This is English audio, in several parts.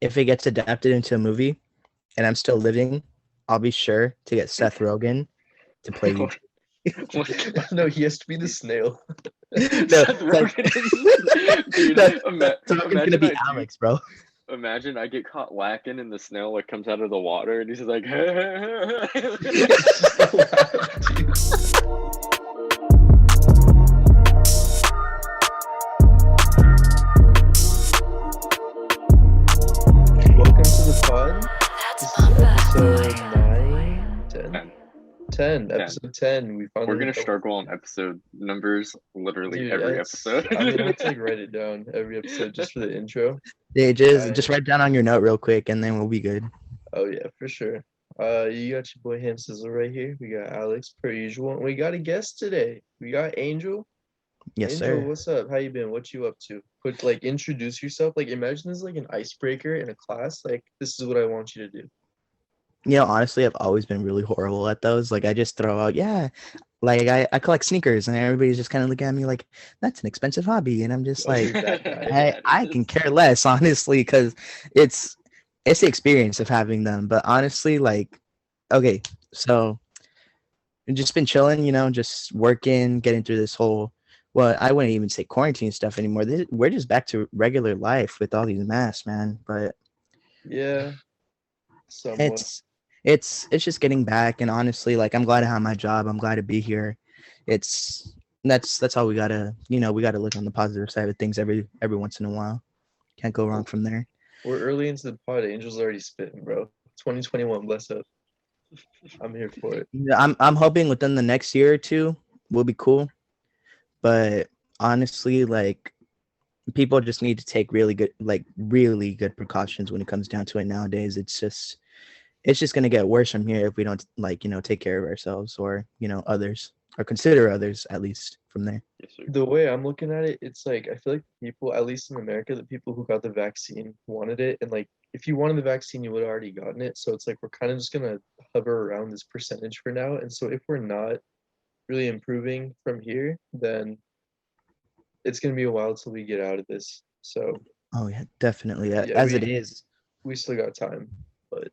if it gets adapted into a movie and I'm still living, I'll be sure to get Seth Rogen to play you. What? What? No, he has to be the snail. No, Seth Seth, Rogen is dude. Seth Rogen's gonna Imagine be I do. Alex, bro. Imagine I get caught lacking and the snail like comes out of the water and he's just like, Just the laugh, dude. Welcome to the pod. This is episode 9, 10? 10, 10, 10. episode 10. We We're finally gonna hit the struggle on episode numbers literally dude. every That's episode. I'm gonna have to like write it down every episode just for the intro. Yeah, I just write down on your note real quick, and then we'll be good. Oh yeah, for sure. You got your boy Hamza right here. We got Alex per usual, and we got a guest today. We got Angel. Yes, Angel, sir. what's up? How you been? What you up to? Put like introduce yourself. Like imagine this is like an icebreaker in a class. Like this is what I want you to do. You know, honestly, I've always been really horrible at those. Like, I just throw out, yeah, like I collect sneakers, and everybody's just kind of looking at me like, that's an expensive hobby, and I'm just Oh, like, you're that guy. Yeah, I it can is. care less, honestly, because it's it's the experience of having them. But honestly, like, okay, so I've just been chilling, just working, getting through this whole. Well, I wouldn't even say quarantine stuff anymore. We're just back to regular life with all these masks, man. But Yeah, somewhat. it's it's just getting back, and honestly, like, I'm glad to have my job. I'm glad to be here. It's that's all we gotta, we gotta look on the positive side of things every once in a while. Can't go wrong from there. We're early into the pod. Angel's already spitting, bro. 2021, bless up. I'm here for it. Yeah, I'm hoping within the next year or two will be cool. But honestly, like, people just need to take really good precautions when it comes down to it nowadays. It's just gonna get worse from here if we don't, like, take care of ourselves, or others, or consider others, at least, from there. Yes, sir. The way I'm looking at it, it's like I feel like people, at least in America, the people who got the vaccine wanted it, and like if you wanted the vaccine, you would have already gotten it. So it's like we're kind of just gonna hover around this percentage for now. And so if we're not really improving from here, then it's gonna be a while till we get out of this. So Oh yeah, definitely. yeah, As it is. we still got time, but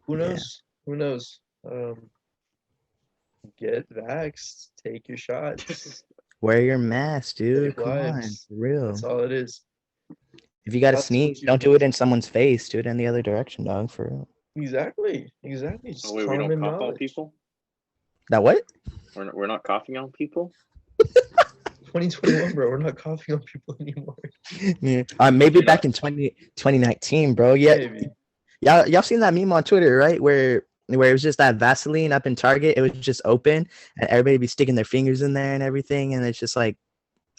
who Yeah. knows? Who knows? Get vaxxed, take your shots, Wear your mask, dude. save Come on, lives. for real. That's all it is. If you gotta That's what sneeze, you don't do it in someone's face. Do it in the other direction, dog. For real. exactly. Oh Just wait, we don't common cough on knowledge. people. That what? We're not coughing on people. 2021, bro. We're not coughing on people anymore. Yeah. Maybe Dude, back in 2019, bro. Yeah, Maybe. y'all seen that meme on Twitter, right? Where it was just that Vaseline up in Target. It was just open, and everybody be sticking their fingers in there and everything. And it's just like,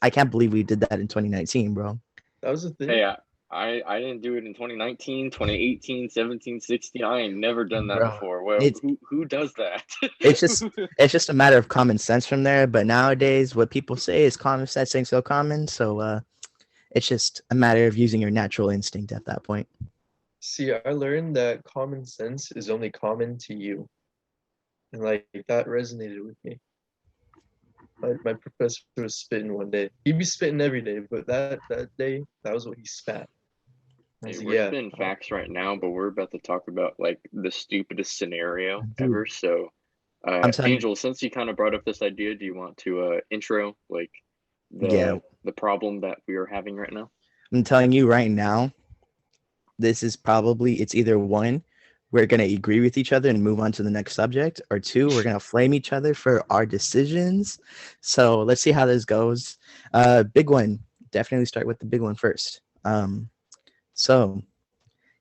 I can't believe we did that in 2019, bro. That was a thing. Hey, I didn't do it in 2019, 2018, 17, 16. I ain't never done that Bro, before. Well, it's who does that? it's just it's just a matter of common sense from there. But nowadays, what people say is common sense ain't so common. So it's just a matter of using your natural instinct at that point. See, I learned that common sense is only common to you. And like that resonated with me. My professor was spitting one day. He'd be spitting every day, but that day, that was what he spat. I was Hey, like, we're yeah, spinning facts right now, but we're about to talk about like the stupidest scenario Dude, ever. So, I'm telling you, Angel, since you kind of brought up this idea, do you want to intro like yeah, the problem that we are having right now? I'm telling you right now, this is probably, it's either one, we're gonna agree with each other and move on to the next subject, or two, we're gonna flame each other for our decisions. So let's see how this goes. Big one. Definitely start with the big one first. So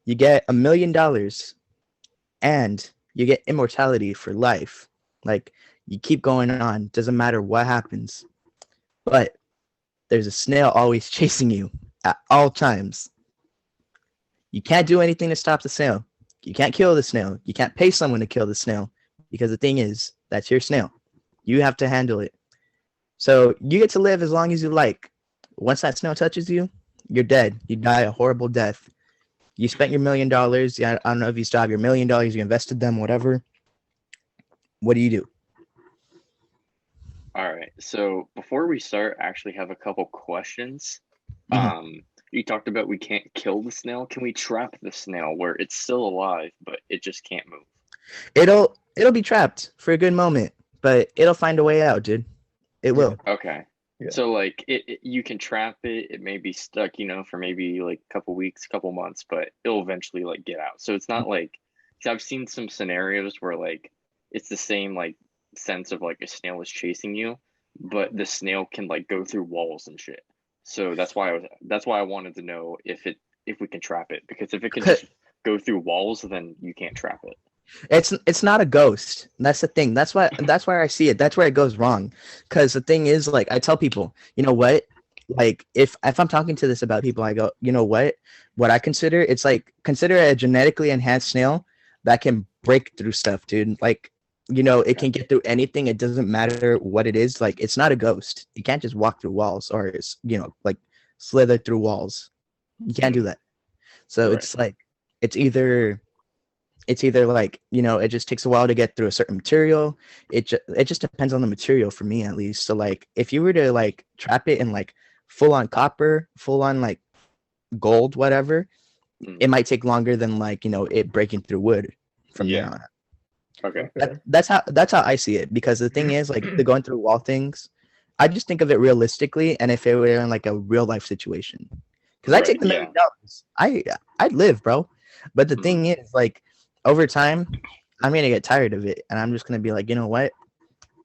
you get $1 million and you get immortality for life. Like, you keep going on, doesn't matter what happens. But there's a snail always chasing you at all times. You can't do anything to stop the snail. You can't kill the snail. You can't pay someone to kill the snail, because the thing is, that's your snail. You have to handle it. So you get to live as long as you like. Once that snail touches you, you're dead. You die a horrible death. You spent your $1 million. Yeah, I don't know if you still have your $1 million. You invested them, whatever. What do you do? All right. So before we start, I actually have a couple questions. Mhm. you talked about we can't kill the snail. Can we trap the snail where it's still alive, but it just can't move? It'll be trapped for a good moment, but it'll find a way out, dude. It will. Okay. Yeah. So like you can trap it. It may be stuck, for maybe like a couple weeks, couple months, but it'll eventually like get out. So it's not like, 'cause I've seen some scenarios where like it's the same like sense of like a snail is chasing you, but the snail can like go through walls and shit. So that's why I wanted to know if we can trap it, because if it can just go through walls, then you can't trap it. It's not a ghost. That's the thing. That's why I see it. That's where it goes wrong. Because the thing is, like, I tell people, you know what? Like, if I'm talking to this about people, I go, you know what? What I consider, it's like, consider a genetically enhanced snail that can break through stuff, dude. Like, it can get through anything. It doesn't matter what it is. Like, it's not a ghost. You can't just walk through walls or, like slither through walls. You can't do that. So it's like, it's either like, it just takes a while to get through a certain material. It just depends on the material for me, at least. So like, if you were to like trap it in like full on copper, full on like gold, whatever, it might take longer than like, it breaking through wood from there on. Okay. That's how I see it, because the thing is, like, the going through wall things, I just think of it realistically, and if it were in like a real life situation, because I take the $1 million, I'd live, bro. But the thing is, like, over time, I'm gonna get tired of it, and I'm just gonna be like, you know what,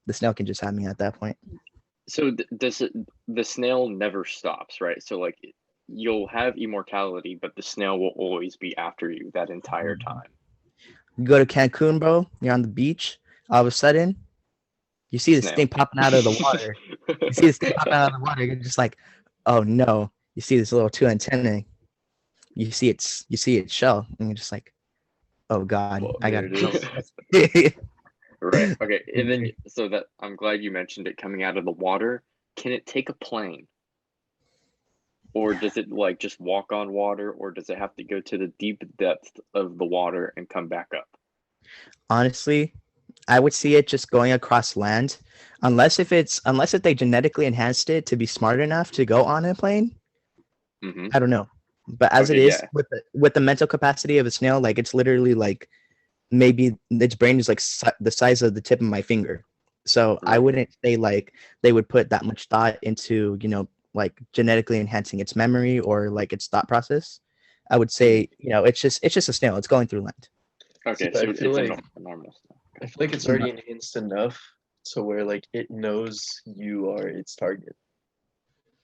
the snail can just have me at that point. So the snail never stops, right? So like, you'll have immortality, but the snail will always be after you that entire time. You go to Cancun, bro. You're on the beach. All of a sudden, you see this thing popping out of the water. You're just like, oh no. You see this little two antennae. You see its shell, and you're just like, oh god, well, I gotta kill it. Right. Okay. And then, so that I'm glad you mentioned it coming out of the water. Can it take a plane? Or does it like just walk on water, or does it have to go to the deep depth of the water and come back up? Honestly, I would see it just going across land, unless if they genetically enhanced it to be smart enough to go on a plane. I don't know, but as it is, with the mental capacity of a snail, like, it's literally like, maybe its brain is like the size of the tip of my finger. So I wouldn't say like they would put that much thought into, like, genetically enhancing its memory or like its thought process. I would say, it's just a snail. It's going through land. Okay, so it's like, a normal snail. I feel like it's already enhanced enough to where like it knows you are its target.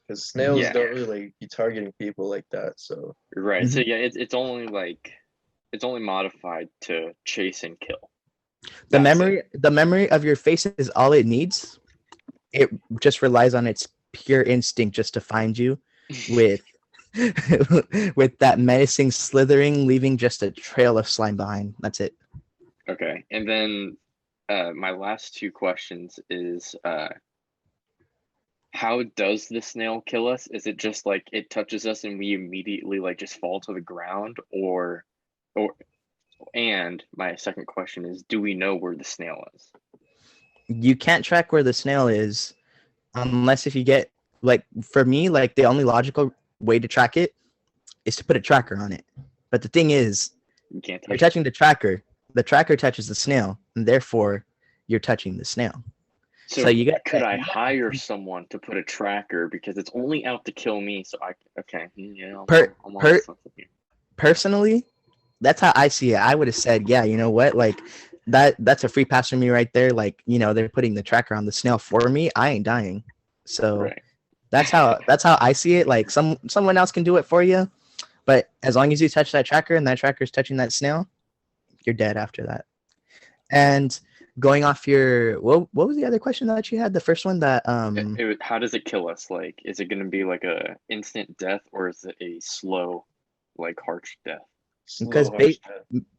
Because snails don't really be targeting people like that. So right. So it's only modified to chase and kill. The memory of your face is all it needs. It just relies on its pure instinct just to find you with with that menacing slithering, leaving just a trail of slime behind. That's it. Okay. And then my last two questions is how does the snail kill us? Is it just like it touches us and we immediately like just fall to the ground, and my second question is, do we know where the snail is? You can't track where the snail is unless if you get, like, for me, like, the only logical way to track it is to put a tracker on it. But the thing is, you're touching the tracker touches the snail, and therefore you're touching the snail. So could I hire someone to put a tracker, because it's only out to kill me? So personally, that's how I see it. I would have said, yeah, you know what, like, that's a free pass for me right there. Like, they're putting the tracker on the snail for me. I ain't dying. So that's how I see it. Like, someone else can do it for you, but as long as you touch that tracker and that tracker is touching that snail, you're dead after that. And going off your what was the other question that you had? The first one that how does it kill us? Like, is it going to be like a instant death, or is it a slow, like, harsh death? Because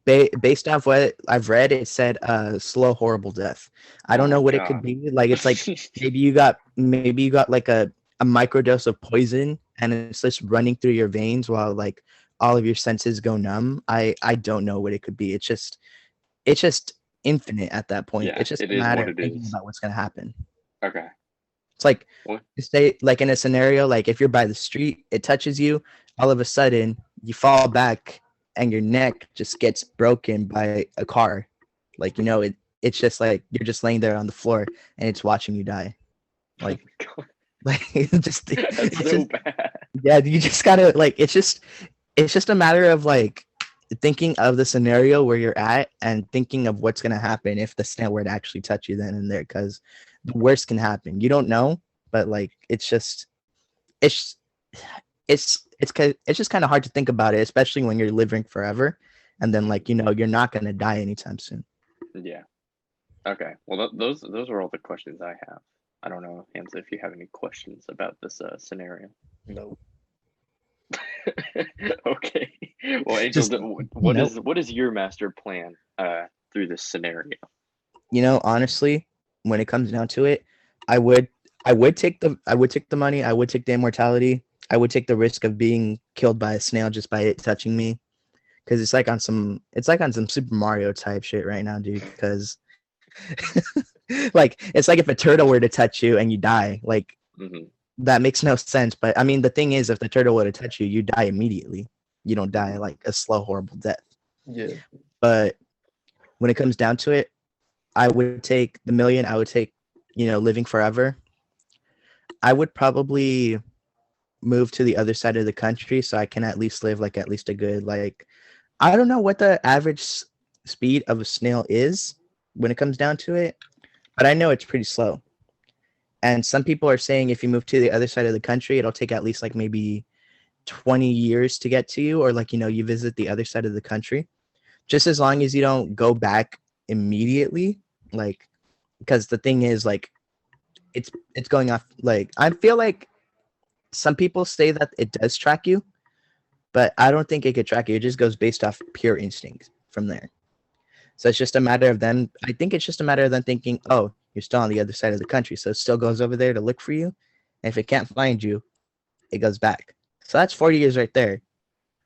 based off what I've read, it said slow, horrible death. I don't know what it could be. Like, it's like maybe you got like a microdose of poison, and it's just running through your veins while like all of your senses go numb. I don't know what it could be. It's just infinite at that point. It's just a matter of thinking about what's gonna happen. Okay. It's like, say, like, in a scenario, like, if you're by the street, it touches you. all of a sudden you fall back and your neck just gets broken by a car. Like, it's just like you're just laying there on the floor and it's watching you die. Like, God, it's just, that's it's so just, bad. yeah, you just gotta like, it's just a matter of like thinking of the scenario where you're at and thinking of what's gonna happen if the snail were to actually touch you then and there, because the worst can happen. You don't know, but like it's it's just kind of hard to think about it, especially when you're living forever, and then like you're not gonna die anytime soon. Yeah. Okay. Well, those are all the questions I have. I don't know, Hamza, if you have any questions about this scenario. No. Okay. Well, Angel, Just what is your master plan through this scenario? honestly, when it comes down to it, I would take the money, I would take the immortality, I would take the risk of being killed by a snail just by it touching me, because it's like on some Super Mario type shit right now, dude. Because like it's like if a turtle were to touch you and you die, like Hmm. that makes no sense. But I mean, the thing is, if the turtle were to touch you, you die immediately. You don't die like a slow, horrible death. Yeah. But when it comes down to it, I would take the million. I would take, living forever. I would probably move to the other side of the country so I can at least live like at least a good, like, I don't know what the average speed of a snail is when it comes down to it, but I know it's pretty slow. And some people are saying if you move to the other side of the country, it'll take at least like maybe 20 years to get to you, or like, you visit the other side of the country. Just as long as you don't go back immediately, like, because the thing is, like, it's going off. Like, I feel like some people say that it does track you, but I don't think it could track you. It just goes based off pure instinct from there. So it's just a matter of them. I think it's just a matter of them thinking, oh, you're still on the other side of the country, so it still goes over there to look for you. And if it can't find you, it goes back. So that's 40 years right there.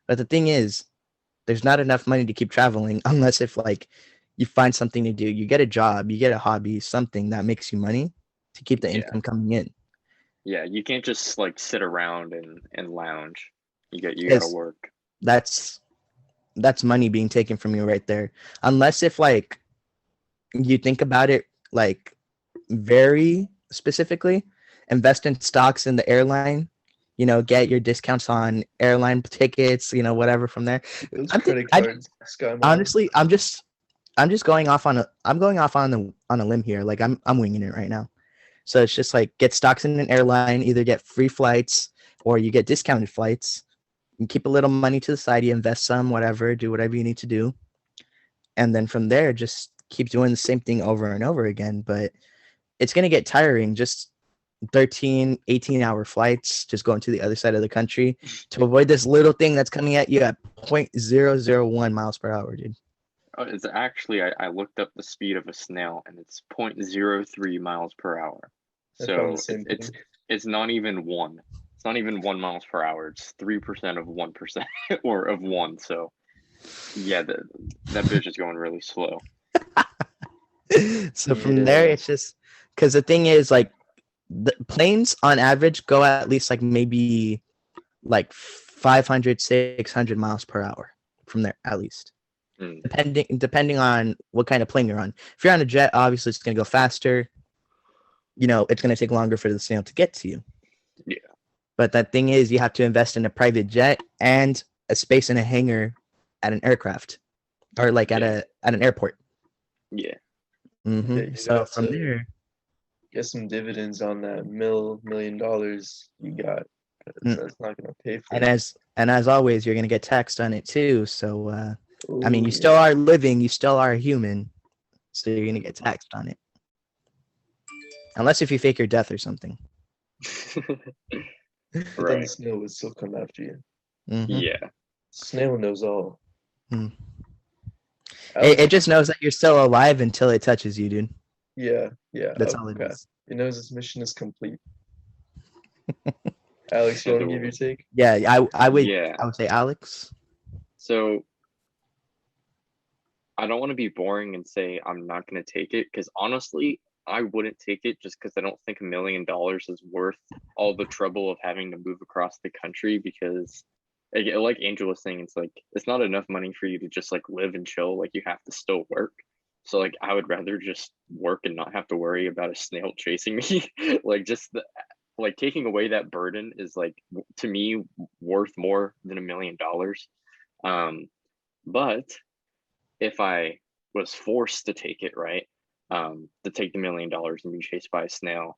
But the thing is, there's not enough money to keep traveling unless if like you find something to do, you get a job, you get a hobby, something that makes you money to keep the Yeah. income coming in. Yeah. You can't just like sit around and lounge. You got to Because work. that's money being taken from you right there. Unless if like you think about it like very specifically, invest in stocks in the airline, get your discounts on airline tickets, whatever from there. Those I'm think, credit I cards, Sky Miles. honestly, I'm just going off on a limb here. Like I'm winging it right now. So it's just like get stocks in an airline, either get free flights or you get discounted flights. You keep a little money to the side, you invest some, whatever, do whatever you need to do. And then from there, just keep doing the same thing over and over again. But it's going to get tiring. Just 13, 18-hour flights, just going to the other side of the country to avoid this little thing that's coming at you at 0.001 miles per hour, dude. Oh, it's actually I looked up the speed of a snail and it's 0.03 miles per hour. I found So the same it's thing. it's not even one. It's not even 1 miles per hour. It's 3% of 1% or of one. So yeah, that bitch is going really slow. So from there, Yeah. it's just because the thing is, like, the planes on average go at least like maybe like 500, 600 miles per hour from there, at least. Mm, Depending on what kind of plane you're on. If you're on a jet, obviously it's going to go faster. It's going to take longer for the snail to get to you. yeah, But that thing is, you have to invest in a private jet and a space in a hangar at an aircraft, or like at an airport. yeah. Yeah, you'd So have from to there, get some dividends on that $1 million you got. 'Cause mm, that's not gonna pay for and it. as always, you're going to get taxed on it too. So I mean, you Ooh, still are living, you still are a human, so you're going to get taxed on it, unless if you fake your death or something. but then the Right. snail would still come after you. hmm Yeah. Snail knows all. Mm. Alex, It just knows that you're still alive until it touches you, dude. yeah, That's all it okay. is. It knows its mission is complete. Alex, you So want to give your take? Yeah, I would Yeah. I would say Alex. So I don't want to be boring and say I'm not going to take it because honestly, I wouldn't take it just because I don't think $1 million is worth all the trouble of having to move across the country because like Angel was saying, it's like it's not enough money for you to just like live and chill. Like you have to still work. So like I would rather just work and not have to worry about a snail chasing me. Like just like taking away that burden is like to me worth more than $1 million. Um, but if I was forced to take it, right, to take the $1 million and be chased by a snail,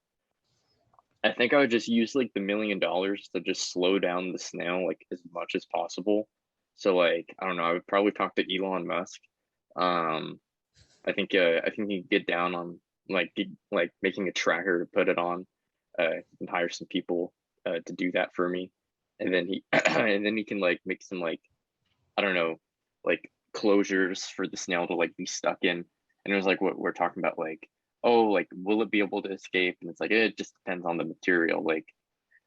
I think I would just use like the $1 million to just slow down the snail like as much as possible. So like I don't know, I would probably talk to Elon Musk. Um, I think you get down on like making a tracker to put it on, and hire some people to do that for me, and then he and then he can like make some like I don't know like closures for the snail to like be stuck in. And it was like what we're talking about like oh like will it be able to escape? And it's like it just depends on the material. Like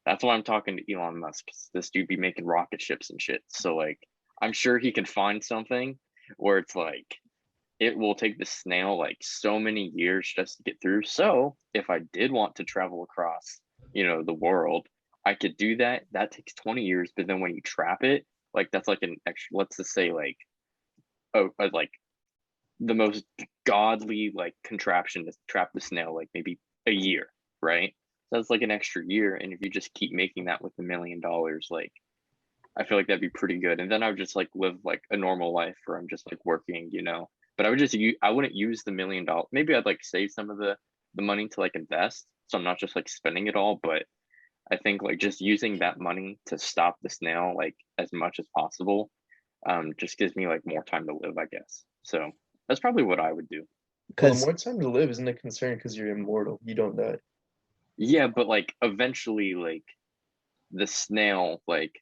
that's why I'm talking to Elon Musk. This dude be making rocket ships and shit. So like I'm sure he can find something where it's like it will take the snail like so many years just to get through. So if I did want to travel across, the world, I could do that. That takes 20 years, but then when you trap it, like that's like an extra, let's just say like like the most godly like contraption to trap the snail, like maybe a year, right? So that's like an extra year. And if you just keep making that with $1 million, like I feel like that'd be pretty good. And then I would just like live like a normal life where I'm just like working. But I would just I wouldn't use the $1 million. Maybe I'd like save some of the money to like invest, so I'm not just like spending it all. But I think like just using that money to stop the snail like as much as possible, just gives me like more time to live, I guess. So that's probably what I would do. Well, the Because more time to live isn't a concern because you're immortal. You don't die. Yeah, but like eventually, like the snail like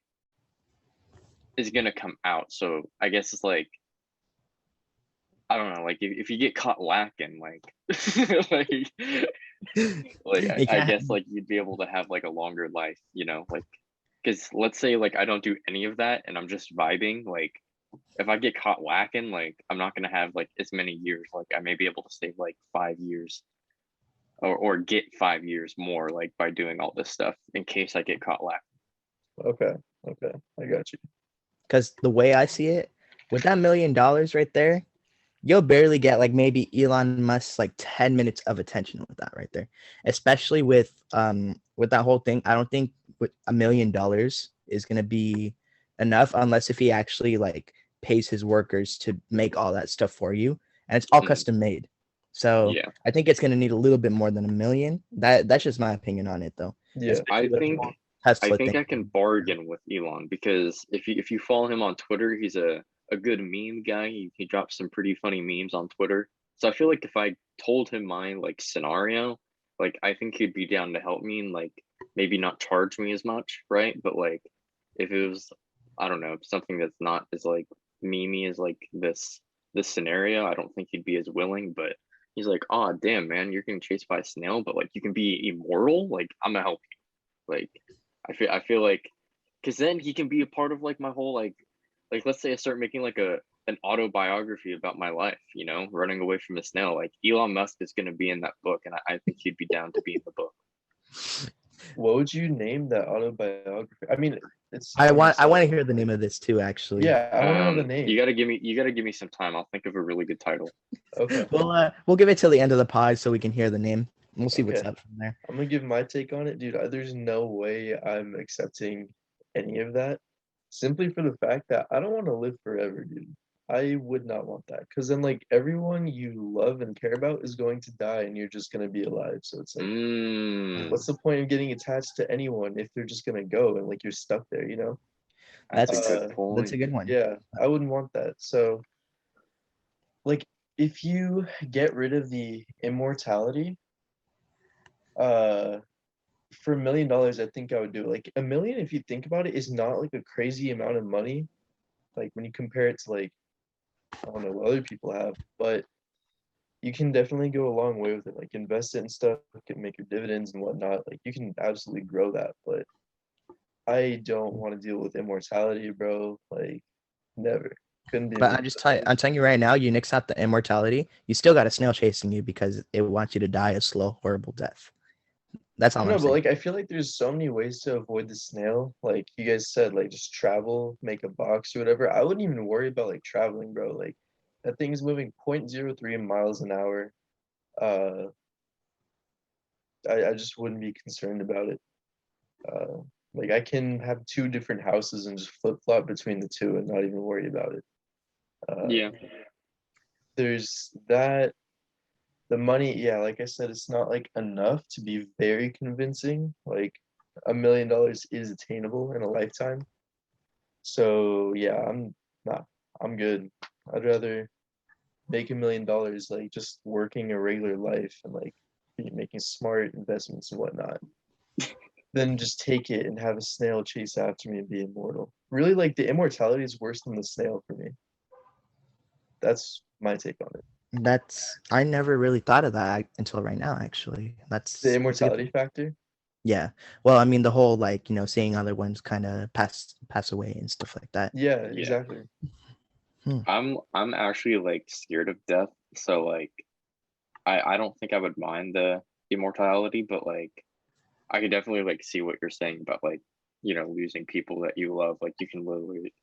is gonna come out. So I guess it's like I don't know, like if you get caught lacking, like like like you I can't. guess like you'd be able to have like a longer life, like because let's say like I don't do any of that and I'm just vibing, like if I get caught lacking, like I'm not gonna have like as many years. Like I may be able to save like 5 years or get 5 years more like by doing all this stuff in case I get caught lacking. Okay. Okay. I got you. Because the way I see it, with that $1 million right there, you'll barely get like maybe Elon Musk's like 10 minutes of attention with that right there. Especially with that whole thing. I don't think with $1 million is gonna be enough unless if he actually like pays his workers to make all that stuff for you. And it's all Mhm. custom made. So Yeah, I think it's gonna need a little bit more than $1 million. That's just my opinion on it though. Yeah. Especially I with the think whole I Tesla think thing. I can bargain with Elon because if you follow him on Twitter, he's a good meme guy. He drops some pretty funny memes on Twitter. So I feel like if I told him my like scenario, like I think he'd be down to help me and like maybe not charge me as much, right? But like if it was, I don't know, something that's not as like memey as like this scenario, I don't think he'd be as willing. But he's like, oh damn man, you're getting chased by a snail, but like you can be immortal. Like I'm gonna help you. Like I feel like because then he can be a part of like my whole like let's say I start making like an autobiography about my life, running away from a snail. Like Elon Musk is going to be in that book, and I think he'd be down to be in the book. What would you name that autobiography? I mean, it's I on want to yourself. hear the name of this too, actually. Yeah, I want to know the name. You gotta give me some time. I'll think of a really good title. Okay. We'll give it till the end of the pod so we can hear the name. We'll see what's Okay. up from there. I'm gonna give my take on it, dude. There's no way I'm accepting any of that, simply for the fact that I don't want to live forever, dude. I would not want that, because then like everyone you love and care about is going to die, and you're just gonna be alive. So it's like, what's the point of getting attached to anyone if they're just gonna go and like you're stuck there, you know? That's a That's good point. that's a good one. Yeah, I wouldn't want that. So like, if you get rid of the immortality, uh for $1 million, I think I would do it. Like $1 million, if you think about it, is not like a crazy amount of money. Like when you compare it to like, I don't know what other people have, but you can definitely go a long way with it. Like invest it in stuff, can make your dividends and whatnot. Like you can absolutely grow that. But I don't want to deal with immortality, bro. Like never. Couldn't be But me. I'm telling you right now, you nix out the immortality, you still got a snail chasing you because it wants you to die a slow, horrible death. That's all No, I'm but saying. like I feel like there's so many ways to avoid the snail. Like you guys said, like just travel, make a box or whatever. I wouldn't even worry about like traveling, bro. Like that thing's moving 0.03 miles an hour. Uh, I just wouldn't be concerned about it. Uh, like I can have two different houses and just flip flop between the two and not even worry about it. Yeah. There's that. The money, yeah, like I said, it's not like enough to be very convincing. Like $1 million is attainable in a lifetime. So yeah, I'm good. I'd rather make $1 million like just working a regular life and like making smart investments and whatnot than just take it and have a snail chase after me and be immortal. Really, like the immortality is worse than the snail for me. That's my take on it. I never really thought of that until right now. Actually, The that's a good immortality point. factor. Yeah. Well, I mean, the whole like seeing other ones kind of pass away and stuff like that. Yeah, Yeah. exactly. I'm actually like scared of death, so like I don't think I would mind the immortality, but like I could definitely like see what you're saying about like losing people that you love. Like you can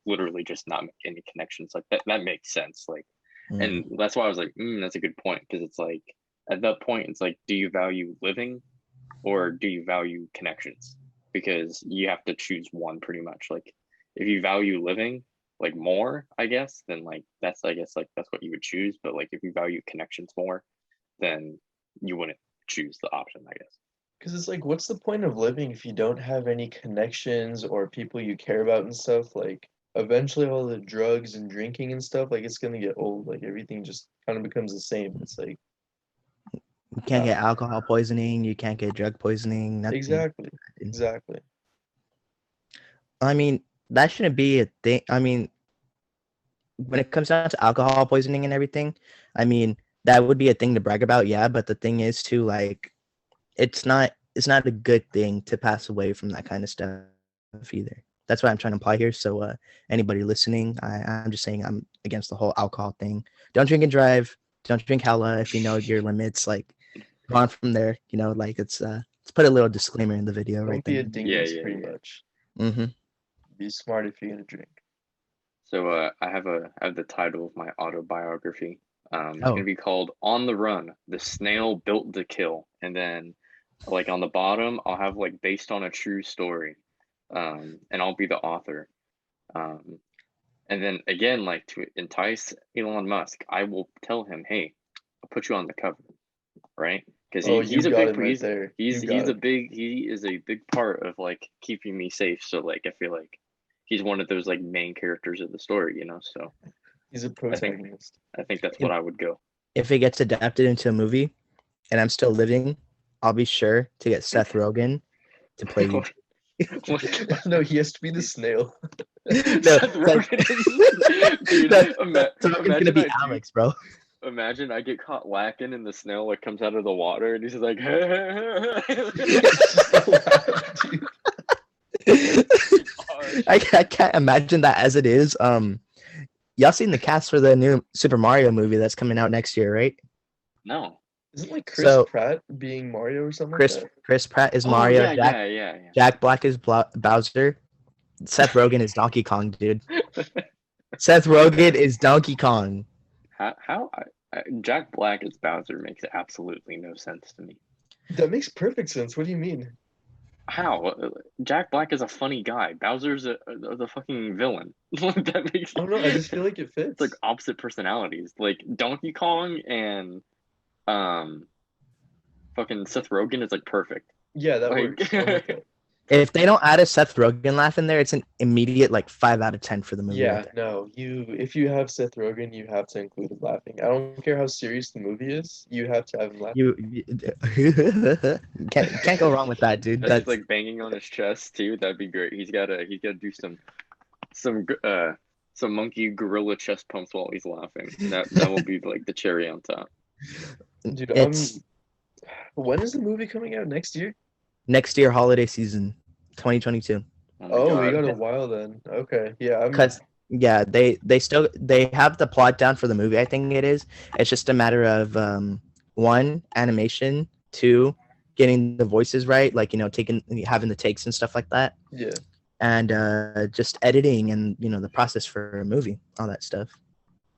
literally just not make any connections. Like that makes sense. Like, Mm. and that's why I was like, that's a good point, because it's like at that point it's like, do you value living or do you value connections? Because you have to choose one pretty much. Like if you value living like more, I guess, then like that's I guess like that's what you would choose. But like if you value connections more, then you wouldn't choose the option, I guess. Because it's like, what's the point of living if you don't have any connections or people you care about and stuff? Like, eventually, all the drugs and drinking and stuff, like, it's gonna get old. Like, everything just kind of becomes the same. It's like, You can't get uh, alcohol poisoning. You can't get drug poisoning. Nothing. exactly, exactly. I mean, that shouldn't be a thing. I mean, when it comes down to alcohol poisoning and everything, I mean, that would be a thing to brag about, yeah. But the thing is, too, like, it's not a good thing to pass away from that kind of stuff either. That's what I'm trying to imply here. So, anybody listening, I'm just saying I'm against the whole alcohol thing. Don't drink and drive. Don't drink hella if you know your limits. Like, go on from there. Like let's put a little disclaimer in the video right Don't be there. a dingus, yeah, pretty yeah. much. Mm-hmm. Be smart if you're gonna drink. So I have the title of my autobiography. It's gonna Oh, be called "On the Run: The Snail Built to Kill," and then like on the bottom, I'll have like based on a true story, and I'll be the author. Um, and then again, like to entice Elon Musk, I will tell him, "Hey, I'll put you on the cover, right?" Because Oh, you he's a got big him right there. You he's got a him. big he is a big part of like keeping me safe. So like I feel like he's one of those like main characters of the story. So He's a I think protagonist. I think that's if, what I would go. if it gets adapted into a movie and I'm still living, I'll be sure to get Seth Rogen to play you. No, he has to be the snail. No, Seth Rogen dude, Seth Rogen's gonna imagine be I do. Alex, bro. Imagine I get caught lacking and the snail like comes out of the water and he's just like, It's so loud, dude. I can't imagine that as it is. Y'all seen the cast for the new Super Mario movie that's coming out next year, right? No. Isn't like Chris So Pratt being Mario or something like Chris that? Chris Pratt is Oh Mario. yeah. Jack Black is Bowser. Seth Rogen is Donkey Kong, dude. Seth Rogen is Donkey Kong. How Jack Black as Bowser makes absolutely no sense to me. That makes perfect sense. What do you mean? How? Jack Black is a funny guy. Bowser's the fucking villain. That makes I don't know. I just feel like it it's fits. like opposite personalities. Like Donkey Kong and um fucking Seth Rogen is like perfect. Yeah, that Like works. I'm with that. If they don't add a Seth Rogen laugh in there, it's an immediate like 5 out of 10 for the movie Yeah, right there. no, if you have Seth Rogen, you have to include him laughing. I don't care how serious the movie is, you have to have him laughing. You can't go wrong with that, dude. he's That's like banging on his chest too. That'd be great. He's gotta do some monkey gorilla chest pumps while he's laughing. That will be like the cherry on top. Dude, it's when is the movie coming out? Next year? next year holiday season, 2022. Oh my Oh, we god. got a while then. Okay, yeah, Because yeah, they have the plot down for the movie. I think it is. It's just a matter of one, animation, two, getting the voices right, like, having the takes and stuff like that, Yeah. and just editing and the process for a movie, all that stuff.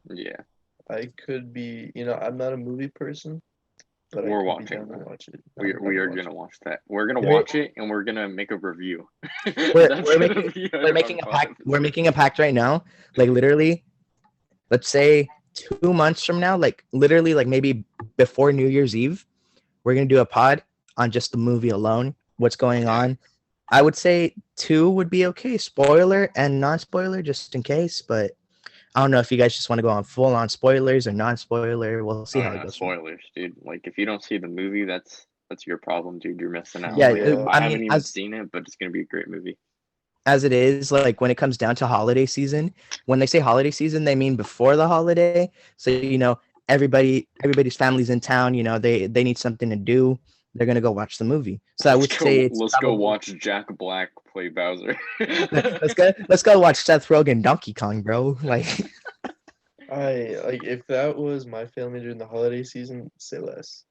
Yeah, I could be, I'm not a movie person, but we're I could watching be down that. to watch it. We are gonna watch that. We're gonna We're- watch it and we're gonna make a review. We're, That's we're gonna making be we're making a our pact. vibe. We're making a pact right now. Like literally, let's say 2 months from now, like literally, like maybe before New Year's Eve, we're gonna do a pod on just the movie alone. What's going on? I would say 2 would be okay. Spoiler and non-spoiler, just in case. But I don't know if you guys just want to go on full on spoilers or non-spoiler. We'll see how it goes. Spoilers, dude. Like if you don't see the movie, that's your problem, dude. You're missing out. Yeah, Yeah. I I haven't mean, even seen it, but it's gonna be a great movie. as it is, like when it comes down to holiday season, when they say holiday season, they mean before the holiday. So everybody's family's in town. They need something to do. They're gonna go watch the movie. So I would say let's go watch Jack Black play Bowser. let's go watch Seth Rogen Donkey Kong, bro. Like if that was my family during the holiday season, say less.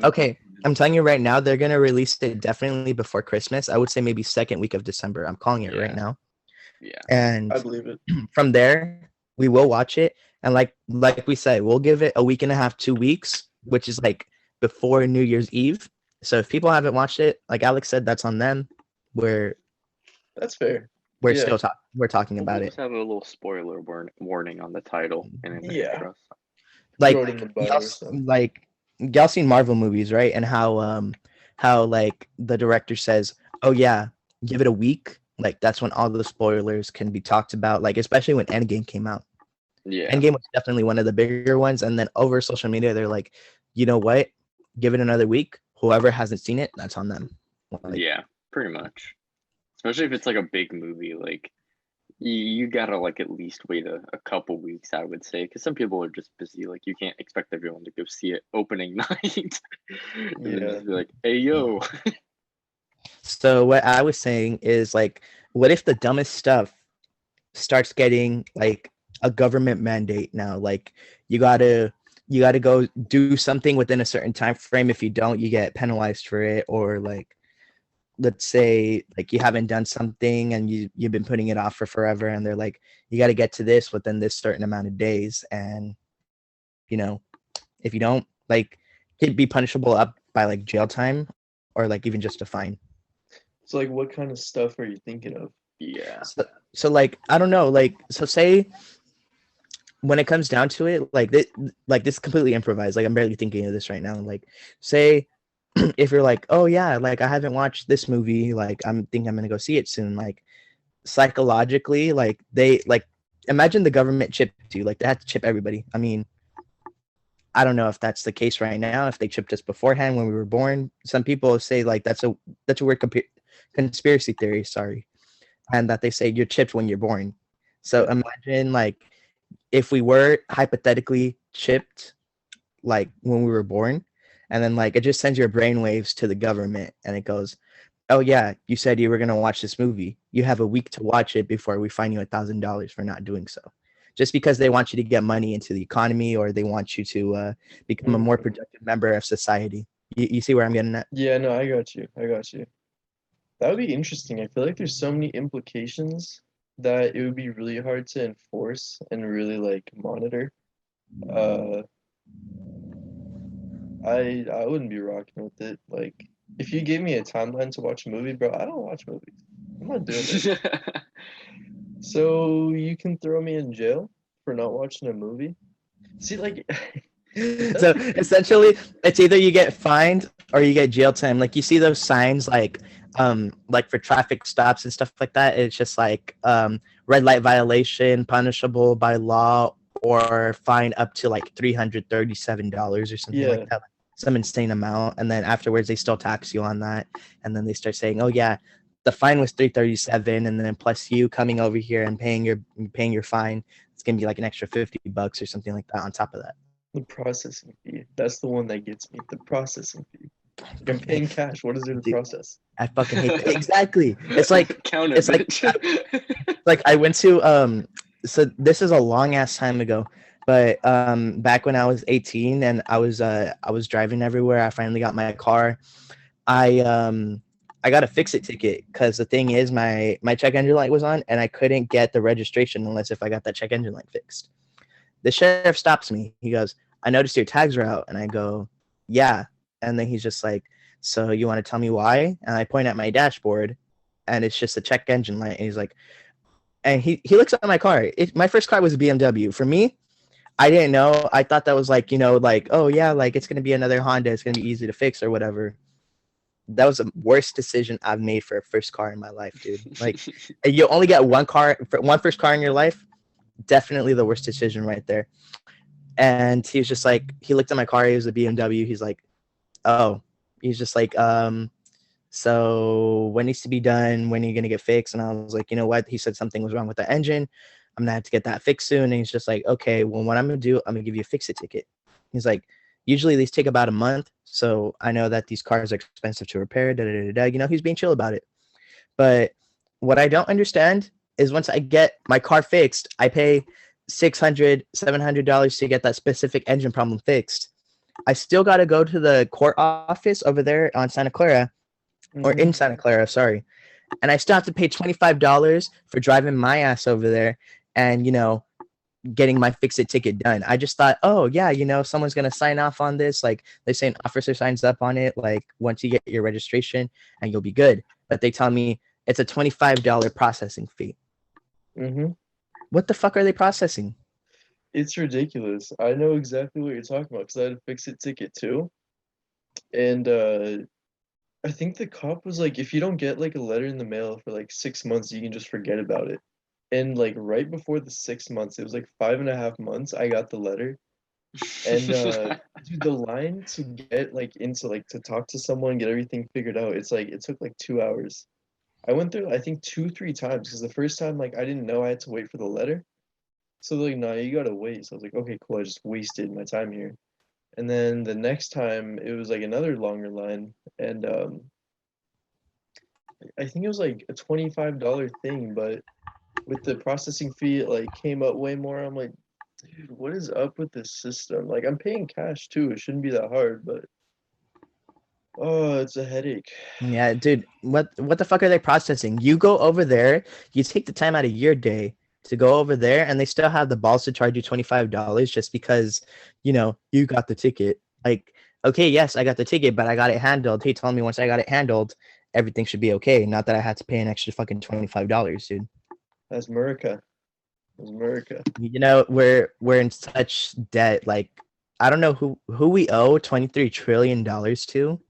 okay, I'm telling you right now, they're gonna release it definitely before Christmas. I would say maybe second week of December. I'm calling it right now. Yeah. And I believe it. from there, we will watch it. And like we said, we'll give it a week and a half, 2 weeks, which is like before New Year's Eve. So if people haven't watched it, like Alex said, that's on them. That's fair. We're Yeah. we're talking about We'll it. just have a little spoiler warning on the title and in the Yeah. intro. Like Throw it in the butter or something. y'all seen Marvel movies, right? And how like the director says, "Oh yeah, give it a week." Like that's when all the spoilers can be talked about. Like especially when Endgame came out. Yeah. Endgame was definitely one of the bigger ones. And then over social media, they're like, you know what? Give it another week. Whoever hasn't seen it, that's on them. Like, Yeah, pretty much. Especially if it's like a big movie, like you gotta like at least wait a couple weeks, I would say, because some people are just busy. Like you can't expect everyone to go see it opening night. And then just be like, hey yo. So what I was saying is like, what if the dumbest stuff starts getting like a government mandate now? Like you gotta go do something within a certain time frame. If you don't, you get penalized for it. Or like, let's say like you haven't done something and you've been putting it off for forever, and they're like, you got to get to this within this certain amount of days, and if you don't, like, it'd be punishable up by like jail time or like even just a fine. So like what kind of stuff are you thinking of? Yeah. So like I don't know, like, so say when it comes down to it, like this is completely improvised. Like I'm barely thinking of this right now. Like say if you're like, oh yeah, like I haven't watched this movie, like I'm gonna go see it soon. Like psychologically, like they like imagine the government chipped you, like they had to chip everybody. I mean, I don't know if that's the case right now. If they chipped us beforehand when we were born, some people say like that's a weird conspiracy theory. Sorry, and that they say you're chipped when you're born. So imagine like if we were hypothetically chipped, like when we were born, and then like it just sends your brainwaves to the government, and it goes, "Oh yeah, you said you were gonna watch this movie. You have a week to watch it before we fine you $1,000 for not doing so." Just because they want you to get money into the economy, or they want you to become a more productive member of society. You see where I'm getting at? Yeah, no, I got you. That would be interesting. I feel like there's so many implications that it would be really hard to enforce and really like monitor. I wouldn't be rocking with it. Like if you gave me a timeline to watch a movie, bro, I don't watch movies. I'm not doing it. So you can throw me in jail for not watching a movie? See, like So essentially it's either you get fined or you get jail time. Like you see those signs like for traffic stops and stuff like that. It's just like red light violation, punishable by law, or fine up to like $337 or something like that. Some insane amount. And then afterwards they still tax you on that. And then they start saying, oh yeah, the fine was $337, and then plus you coming over here and paying your fine, it's gonna be like an extra $50 or something like that on top of that. The processing fee. That's the one that gets me. The processing fee. Like I'm paying cash. What is there to process? I fucking hate that. Exactly. It's like it's like I went to so this is a long ass time ago, But back when I was 18 and I was driving everywhere, I finally got my car. I got a fix-it ticket because the thing is my check engine light was on and I couldn't get the registration unless if I got that check engine light fixed. The sheriff stops me. He goes, "I noticed your tags are out," and I go, "Yeah." And then he's just like, "So you want to tell me why?" And I point at my dashboard, and it's just a check engine light. And he's like, and he looks at my car. My first car was a BMW. For me, I didn't know. I thought that was like, like, oh yeah, like it's gonna be another Honda. It's gonna be easy to fix or whatever. That was the worst decision I've made for a first car in my life, dude. Like, you only get one car for one first car in your life. Definitely the worst decision right there. And he was just like, he looked at my car. It was a BMW. He's like, oh, he's just like, so what needs to be done? When are you gonna get fixed? And I was like, you know what? He said something was wrong with the engine. I'm gonna have to get that fixed soon. And he's just like, okay, well, what I'm gonna do, I'm gonna give you a fix-it ticket. He's like, usually these take about a month, so I know that these cars are expensive to repair. Da, da, da, da. He's being chill about it. But what I don't understand is once I get my car fixed, I pay $600, $700 to get that specific engine problem fixed. I still got to go to the court office over there on Santa Clara, or in Santa Clara, sorry. And I still have to pay $25 for driving my ass over there and, getting my fix-it ticket done. I just thought, oh, yeah, someone's going to sign off on this. Like, they say an officer signs up on it, like, once you get your registration and you'll be good. But they tell me it's a $25 processing fee. What the fuck are they processing? It's ridiculous. I know exactly what you're talking about because I had a fix-it ticket too. And I think the cop was like, if you don't get like a letter in the mail for like 6 months, you can just forget about it. And like right before the 6 months, it was like 5.5 months, I got the letter. And dude, the line to get like into like to talk to someone, get everything figured out, it's like it took like 2 hours. I went through I think 2, 3 times because the first time like I didn't know I had to wait for the letter. So they're like, no, you gotta wait. So I was like, okay, cool. I just wasted my time here. And then the next time it was like another longer line, and I think it was like a $25 thing, but with the processing fee, it like came up way more. I'm like, dude, what is up with this system? Like I'm paying cash too. It shouldn't be that hard, but oh, it's a headache. Yeah, dude, what the fuck are they processing? You go over there, you take the time out of your day to go over there, and they still have the balls to charge you $25 just because, you got the ticket. Like, okay, yes, I got the ticket, but I got it handled. He told me once I got it handled, everything should be okay. Not that I had to pay an extra fucking $25, dude. That's America. That's America. We're in such debt. Like, I don't know who we owe $23 trillion to,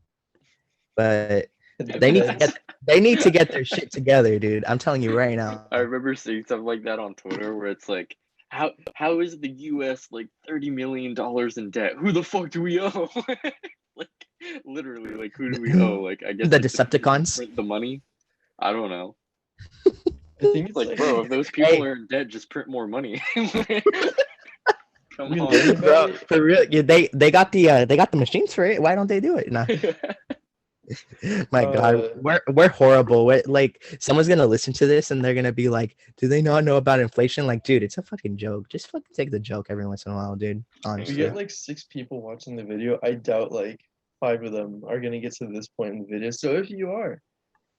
but they need to get their shit together, dude. I'm telling you right now. I remember seeing something like that on Twitter where it's like, how is the US like $30 million in debt? Who the fuck do we owe? Like literally, like who do we owe? Like I guess the like, Decepticons. print the money. I don't know. I think it's Like, bro, if those people are in debt, just print more money. Come on, bro. For real, yeah, they got the machines for it. Why don't they do it? Nah. My God, we're horrible. Like someone's gonna listen to this and they're gonna be like, "Do they not know about inflation?" Like, dude, it's a fucking joke. Just fucking take the joke every once in a while, dude. Honestly, we get like 6 people watching the video. I doubt like 5 of them are gonna get to this point in the video. So if you are,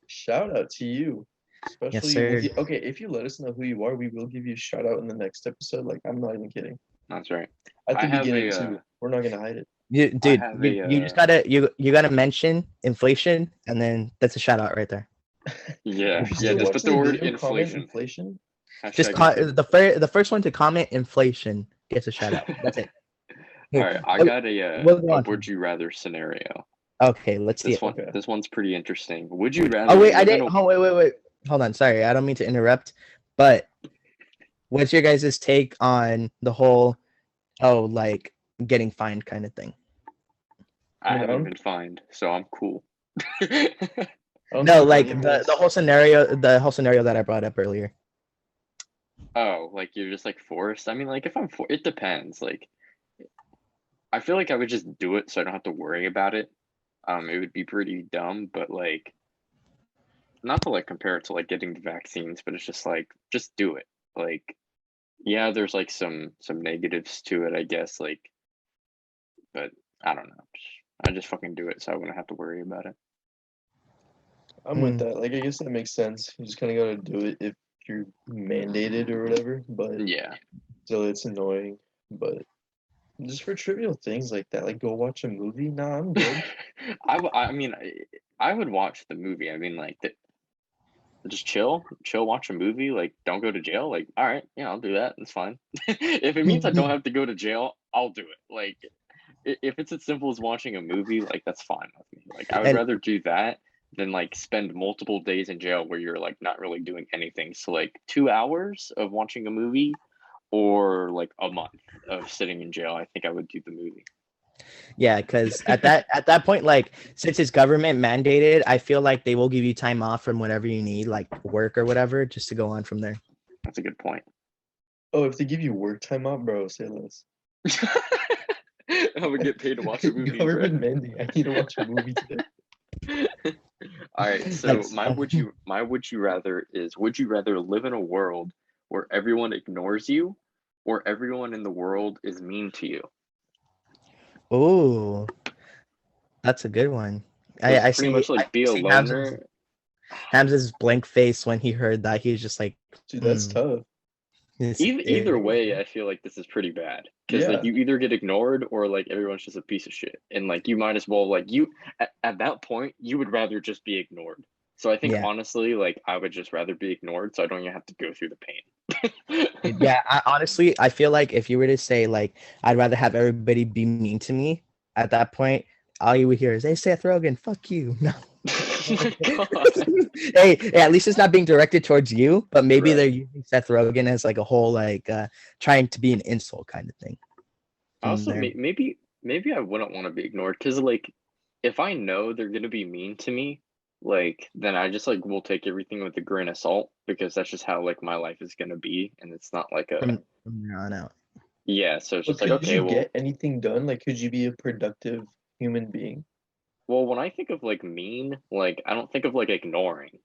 shout out to you. Especially, yes, okay, if you let us know who you are, we will give you a shout out in the next episode. Like, I'm not even kidding. That's right. At the beginning too. We're not gonna hide it. Dude, you just gotta mention inflation, and then that's a shout out right there. Yeah, just put the word inflation. Just the first one to comment inflation gets a shout out. That's it. All right, I got a would you rather scenario. Okay, let's see. This one's pretty interesting. Would you rather? Oh wait, I didn't. Oh wait. Hold on, sorry, I don't mean to interrupt, but what's your guys' take on the whole, like getting fined kind of thing? I haven't been fined, so I'm cool. No, like the whole scenario that I brought up earlier. Oh, like you're just like forced. I mean, like if I'm it depends. Like, I feel like I would just do it so I don't have to worry about it. It would be pretty dumb, but like, not to like compare it to like getting the vaccines, but it's just like, just do it. Like, Yeah, there's like some negatives to it, I guess. Like, but I don't know. I just fucking do it, so I wouldn't have to worry about it. I'm with Hmm. that. Like, I guess that makes sense. You just kind of gotta do it if you're mandated or whatever. But Yeah. still, it's annoying. But just for trivial things like that, like go watch a movie. Nah, I'm good. I mean, I would watch the movie. I mean, like, just chill, watch a movie. Like, don't go to jail. Like, all right, yeah, I'll do that. It's fine. If it means I don't have to go to jail, I'll do it. Like, if it's as simple as watching a movie, like that's fine with me. Like, I would And rather do that than like spend multiple days in jail where you're like not really doing anything. So like 2 hours of watching a movie or like a month of sitting in jail, I think I would do the movie. yeah, because at that point, like since it's government mandated, I feel like they will give you time off from whatever you need, like work or whatever, just to go on from there. That's a good point. Oh, if they give you work time off, bro, say less. I would get paid to watch a movie, bro. Government mandate. I need to watch a movie today. All right, so Like, my would you rather is, would you rather live in a world where everyone ignores you or everyone in the world is mean to you? oh, that's a good one. So it's I pretty see. much I like be a see Hamza's loner. Hamza's blank face when he heard that. He's just like, Dude, that's hmm. tough. Either way, I feel like this is pretty bad because like Yeah. you either get ignored or like everyone's just a piece of shit, and like you might as well like you at that point you would rather just be ignored. So I think Yeah. honestly, like I would just rather be ignored, so I don't even have to go through the pain. Yeah, honestly, I feel like if you were to say like I'd rather have everybody be mean to me at that point, all you would hear is, "Hey, Seth Rogen, fuck you." No. Oh my god! Hey, at least it's not being directed towards you, but maybe they're Right. using Seth Rogen as like a whole like trying to be an insult kind of thing from Also, there. maybe I wouldn't want to be ignored because like if I know they're gonna be mean to me, like then I just like will take everything with a grain of salt because that's just how like my life is gonna be, and it's not like a From there on out. yeah. So it's But just like could okay, you well, get anything done? Like, could you be a productive human being? when I think of like mean, like I don't think of like ignoring.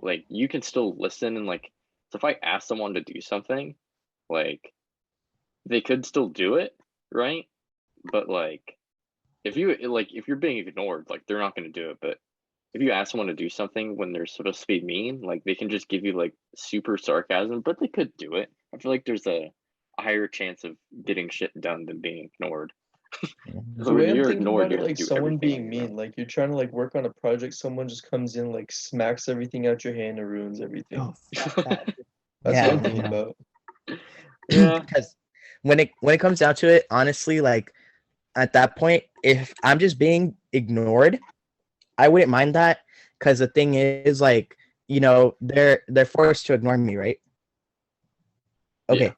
Like you can still listen and like so if I ask someone to do something, like they could still do it, right? But like if you're being ignored, like they're not going to do it. But if you ask someone to do something when they're supposed to be mean, like they can just give you like super sarcasm, but they could do it. I feel like there's a higher chance of getting shit done than being ignored. The So Mhm. way when I'm you're thinking ignored, about you it, have to like do someone everything on being your own. mean, like you're trying to like work on a project, someone just comes in, like smacks everything out your hand and ruins everything. Oh, fuck that. That's what Yeah, I'm thinking no. about. Yeah, Because when it comes down to it, honestly, like at that point, if I'm just being ignored, I wouldn't mind that. Because the thing is, like, they're forced to ignore me, right? yeah. Okay,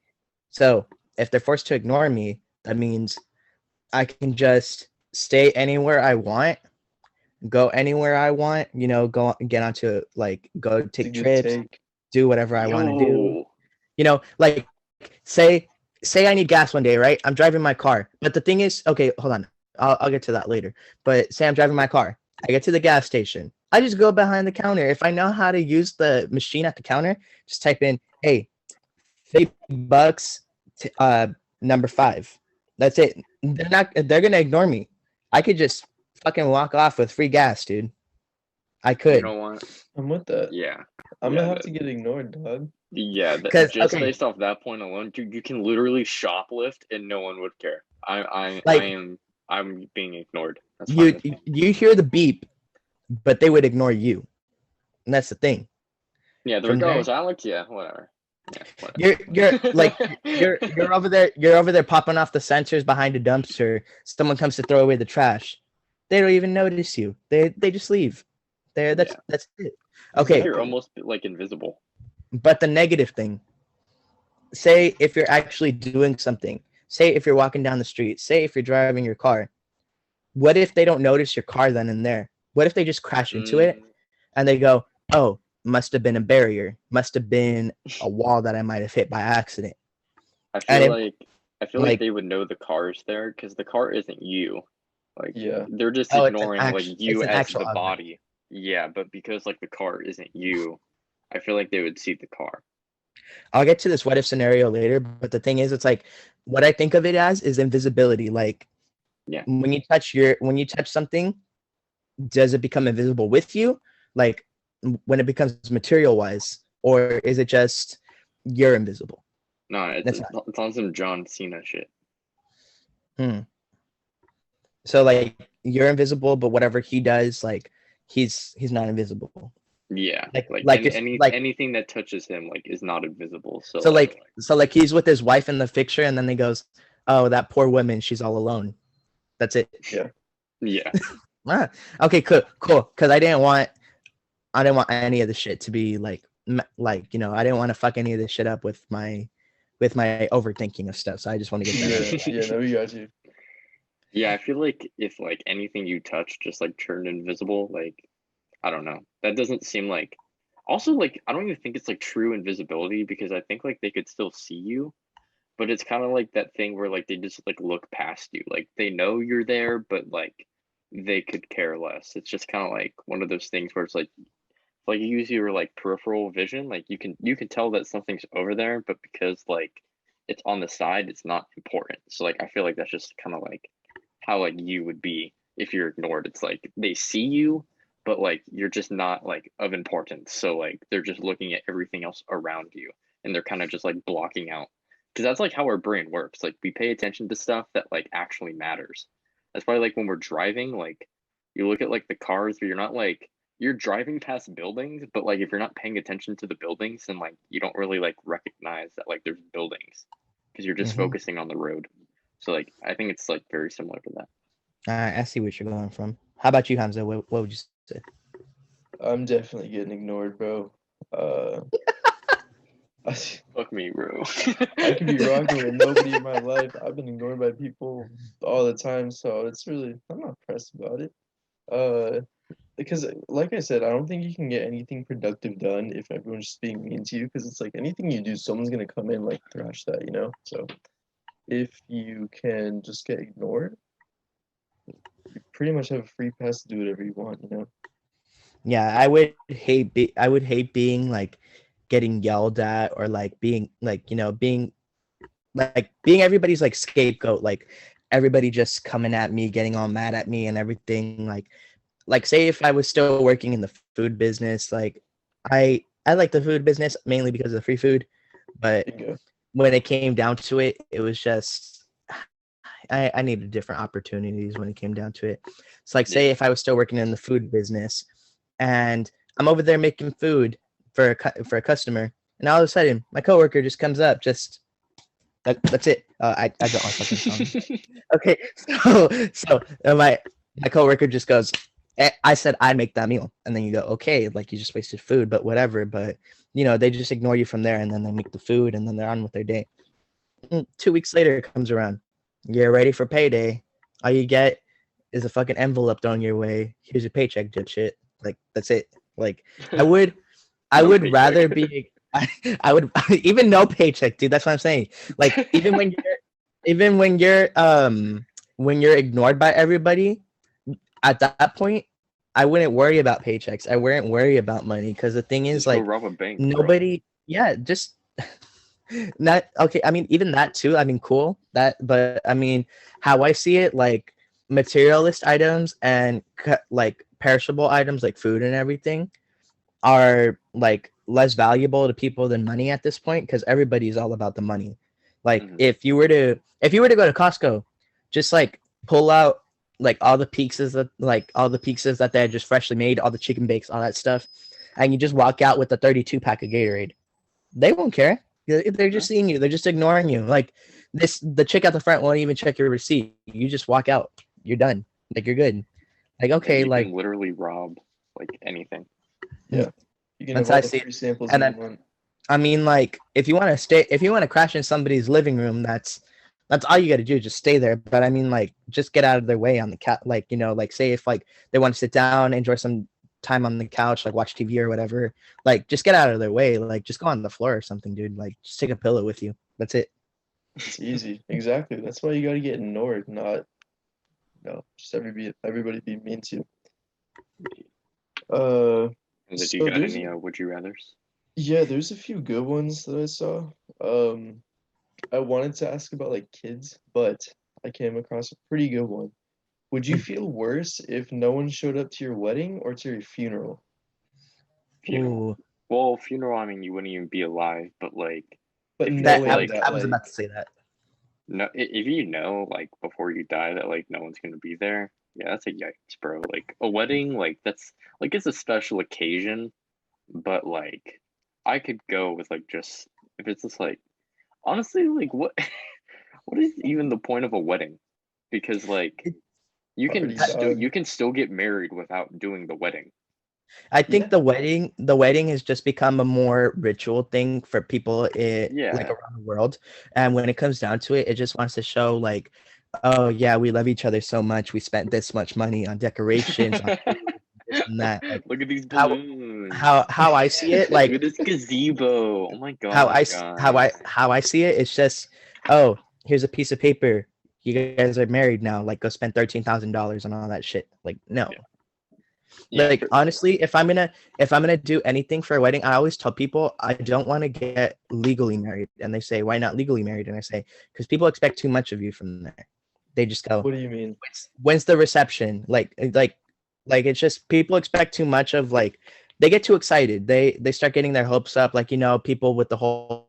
so if they're forced to ignore me, that means I can just stay anywhere I want, go anywhere I want, go get onto like go It's a take good trips, take. do whatever I want to do. Yo, Like say I need gas one day, right? I'm driving my car. But the thing is, okay, hold on. I'll get to that later. But say I'm driving my car. I get to the gas station. I just go behind the counter. If I know how to use the machine at the counter, just type in, hey, $50, number 5. That's it. They're gonna ignore me. I could just fucking walk off with free gas, dude. I you could. know what? I'm with that. Yeah, I'm yeah, gonna have to get ignored, dog. yeah. That Cause just okay, based off that point alone, you can literally shoplift and no one would care. I like am I'm being ignored. That's fine you with me. you hear the beep, but they would ignore you. And that's the thing. Yeah, they're From like, oh, there, it's Alex. Yeah, whatever. Yeah, you're like whatever. you're over there popping off the sensors behind a dumpster. Someone comes to throw away the trash. They don't even notice you. They just leave. There, Yeah, that's it. it's like Okay, you're Exactly. almost like invisible. but the negative thing, say if you're actually doing something, say if you're walking down the street, say if you're driving your car, what if they don't notice your car then and there? What if they just crash into it Mm, and they go, oh, must have been a barrier, must have been a wall that I might have hit by accident. I And feel it like I feel like like, they would know the car's there because the car isn't you. Like Yeah. they're just oh, ignoring like it's you an as actual the object. body. Yeah, but because like the car isn't you, I feel like they would see the car. I'll get to this what if scenario later, but the thing is, it's like what I think of it as is invisibility. Like Yeah. when you touch something, does it become invisible with you? Like when it becomes material wise, or is it just you're invisible? No, That's not. it's on some John Cena shit. Hmm. So like you're invisible, but whatever he does, like he's not invisible. Yeah, like Like you're like anything that touches him like is not invisible. So so like like he's with his wife in the picture, and then he goes, "Oh, that poor woman, she's all alone." That's it. Yeah. yeah, Ah, okay, cool. Because I didn't want any of the shit to be like I didn't want to fuck any of this shit up with my overthinking of stuff. So I just want to get that. Yeah. No, we got you. yeah. I feel like if like anything you touch just like turned invisible, like I don't know. That doesn't seem like. Also, like I don't even think it's like true invisibility because I think like they could still see you, but it's kind of like that thing where like they just like look past you, like they know you're there, but like they could care less. It's just kind of like one of those things where it's like you use your like peripheral vision, like you can tell that something's over there, but because like it's on the side, it's not important. So like I feel like that's just kind of like how like you would be if you're ignored. It's like they see you, but like you're just not like of importance. So like they're just looking at everything else around you, and they're kind of just like blocking out. Because that's like how our brain works. Like we pay attention to stuff that like actually matters. That's why like when we're driving, like you look at like the cars where you're not like you're driving past buildings, but like if you're not paying attention to the buildings, then like you don't really like recognize that like there's buildings because you're just Mhm. focusing on the road. So like I think it's like very similar to that. I see what you're going from. How about you, Hamza? What would you say? I'm definitely getting ignored, bro. Uh, I, Fuck me, bro. I could be rocking with nobody in my life. I've been ignored by people all the time, so I'm not pressed about it. Uh, because like I said, I don't think you can get anything productive done if everyone's just being mean to you. Because it's like anything you do, someone's gonna come in like thrash that, you know. So if you can just get ignored, you pretty much have a free pass to do whatever you want, you know. Yeah, I would hate being like getting yelled at or like being like being everybody's like scapegoat, like everybody just coming at me, getting all mad at me and everything. Like say if I was still working in the food business, like I like the food business mainly because of the free food, but Bingo. when it came down to it, it was just I needed different opportunities when it came down to it. It's like say Yeah. if I was still working in the food business and I'm over there making food for a customer, and all of a sudden my coworker just comes up, just that's it. I don't want fucking song. Okay, so my coworker just goes, I said I'd make that meal, and then you go, okay, like you just wasted food, but whatever. But they just ignore you from there, and then they make the food, and then they're on with their day. 2 weeks later, it comes around. You're ready for payday. All you get is a fucking envelope thrown your way. Here's your paycheck, dipshit. Like that's it. Like I would, I No would paycheck. rather be. I would even no paycheck, dude. That's what I'm saying. Like even when you're ignored by everybody, at that point, I wouldn't worry about paychecks. I wouldn't worry about money because the thing is Just go like rob a bank, bro. nobody. Yeah, just not okay. I mean, even that too. I mean, cool that, but I mean, how I see it, like materialist items and like perishable items, like food and everything, are like less valuable to people than money at this point because everybody's all about the money. Like Mhm. if you were to go to Costco, just like pull out like all the pizzas that they just freshly made, all the chicken bakes, all that stuff, and you just walk out with a 32 pack of Gatorade. They won't care. They're Yeah. just seeing you. They're just ignoring you. Like the chick at the front won't even check your receipt. You just walk out. You're done. Like you're good. Like Yeah, okay, you like can literally rob like anything. Yeah. You can that's have how all I the see it. free samples And you then want. I mean, like, if you want to crash in somebody's living room, that's all you got to do. Just stay there. But I mean, like, just get out of their way on the couch. Like, like, say if like they want to sit down, enjoy some time on the couch, like watch TV or whatever. Like, just get out of their way. Like, just go on the floor or something, dude. Like, just take a pillow with you. That's it. It's easy. Exactly. That's why you gotta get ignored, not just everybody be mean to you. And did you So got there's any would you rather's? Yeah, there's a few good ones that I saw. Um, I wanted to ask about like kids, but I came across a pretty good one. Would you feel worse if no one showed up to your wedding or to your funeral? Funeral. Ooh, Well, funeral, I mean, you wouldn't even be alive, but like, But if you that knowing like, that I was like about to say that. no, if you know, like, before you die that like no one's gonna be there, yeah, that's a yikes, bro. Like a wedding, like that's like it's a special occasion, but like, I could go with like just if it's just like honestly, like what, what is even the point of a wedding? Because like It, party you dog. can still get married without doing the wedding. I Yeah. think the wedding has just become a more ritual thing for people like Yeah, around the world. And when it comes down to it, it just wants to show like, oh yeah, we love each other so much. We spent this much money on decorations, on food, this and that. Like look at these how balloons. how I see it, Look like at this gazebo. Oh my god, guys. how I see it, it's just, oh, here's a piece of paper. You guys are married now. Like go spend $13,000 on all that shit. Like no. Yeah, yeah, Like honestly, if I'm gonna do anything for a wedding, I always tell people I don't want to get legally married, and they say why not legally married, and I say because people expect too much of you from there. They just go, What do you mean? when's the reception? Like it's just people expect too much of like they get too excited. They start getting their hopes up, like people with the whole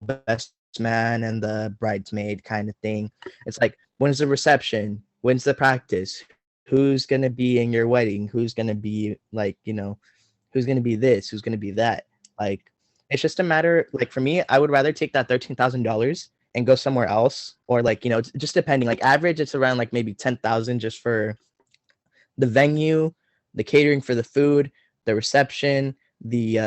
best man and the bridesmaid kind of thing. It's like when's the reception? When's the practice? Who's gonna be in your wedding? Who's gonna be like, who's gonna be this? Who's gonna be that? Like, it's just a matter. Like for me, I would rather take that $13,000 and go somewhere else, or like it's just depending. Like average, it's around like maybe 10,000 just for the venue, the catering for the food, the reception, the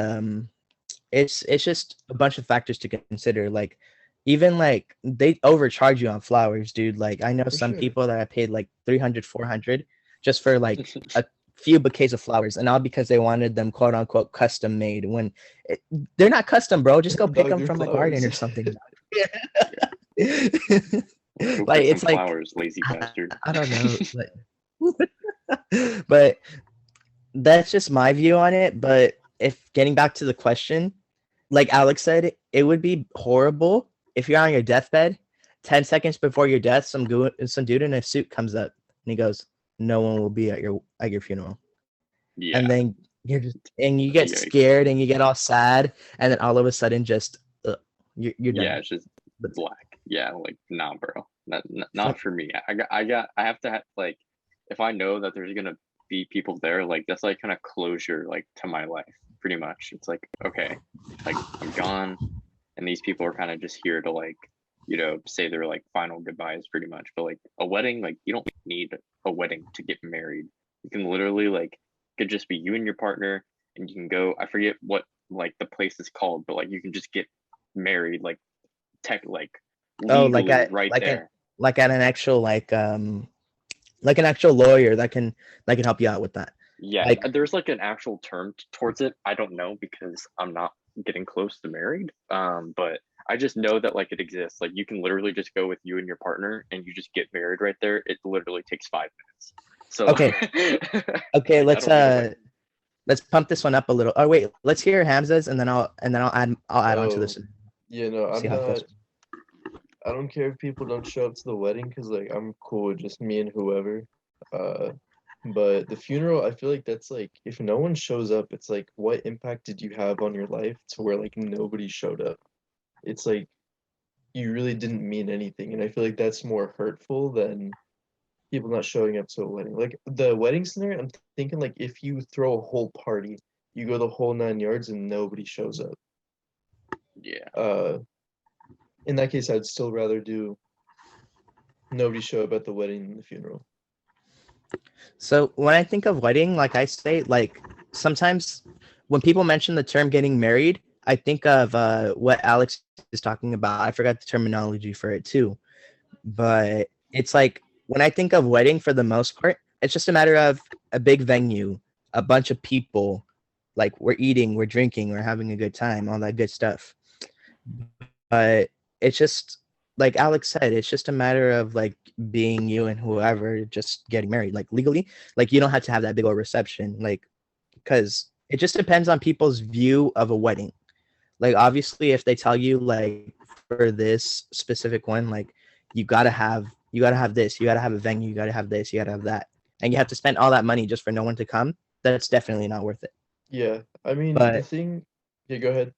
it's just a bunch of factors to consider. Like even like they overcharge you on flowers, dude. Like I know For some sure. people that I paid like 300, 400 just for like a few bouquets of flowers, and all because they wanted them quote unquote custom made when it, they're not custom, bro. Just go pick Dog, them they're from a garden flowers. or something. yeah. Go Like pick some it's like flowers, lazy bastard. I don't know, but that's just my view on it. But if getting back to the question, like Alex said, it would be horrible if you're on your deathbed, 10 seconds before your death, some dude in a suit comes up and he goes, "No one will be at your funeral." And Yeah, then you get yikes. scared and you get all sad, and then all of a sudden just you're Yeah, done. it's just But black. Yeah, like nah, bro. for, Not for me. I have to have like if I know that there's gonna be people there, like that's like kind of closure like to my life, pretty much. It's like okay, like I'm gone, and these people are kind of just here to like say their like final goodbyes, pretty much. But like a wedding, like you don't need a wedding to get married. You can literally like it could just be you and your partner, and you can go. I forget what like the place is called, but like you can just get married like oh, legally right there. like at an actual like an actual lawyer that can help you out with that. Yeah, Like there's like an actual term towards it. I don't know because I'm not getting close to married. But I just know that like it exists. Like you can literally just go with you and your partner and you just get married right there. It literally takes 5 minutes. So okay, okay, like I don't need a wedding. let's pump this one up a little. Oh wait, let's hear Hamza's and then I'll add on to Oh, this and yeah, no, see I'm how it not. goes. I don't care if people don't show up to the wedding because like I'm cool with just me and whoever. Uh, but the funeral, I feel like that's like if no one shows up, it's like what impact did you have on your life to where like nobody showed up? It's like you really didn't mean anything, and I feel like that's more hurtful than people not showing up to a wedding. Like the wedding scenario, I'm thinking like if you throw a whole party, you go the whole 9 yards and nobody shows up. Yeah. Uh, in that case, I'd still rather do nobody show up at the wedding than the funeral. So when I think of wedding, like I say, like sometimes when people mention the term getting married, I think of what Alex is talking about. I forgot the terminology for it too, but it's like when I think of wedding, for the most part, it's just a matter of a big venue, a bunch of people, like we're eating, we're drinking, we're having a good time, all that good stuff. But it's just like Alex said, it's just a matter of like being you and whoever just getting married, like legally. Like you don't have to have that big old reception, like because it just depends on people's view of a wedding. Like obviously, if they tell you like for this specific one, like you gotta have this, you gotta have a venue, you gotta have this, you gotta have that, and you have to spend all that money just for no one to come. That's definitely not worth it. Yeah, I mean the But thing. Yeah, go ahead.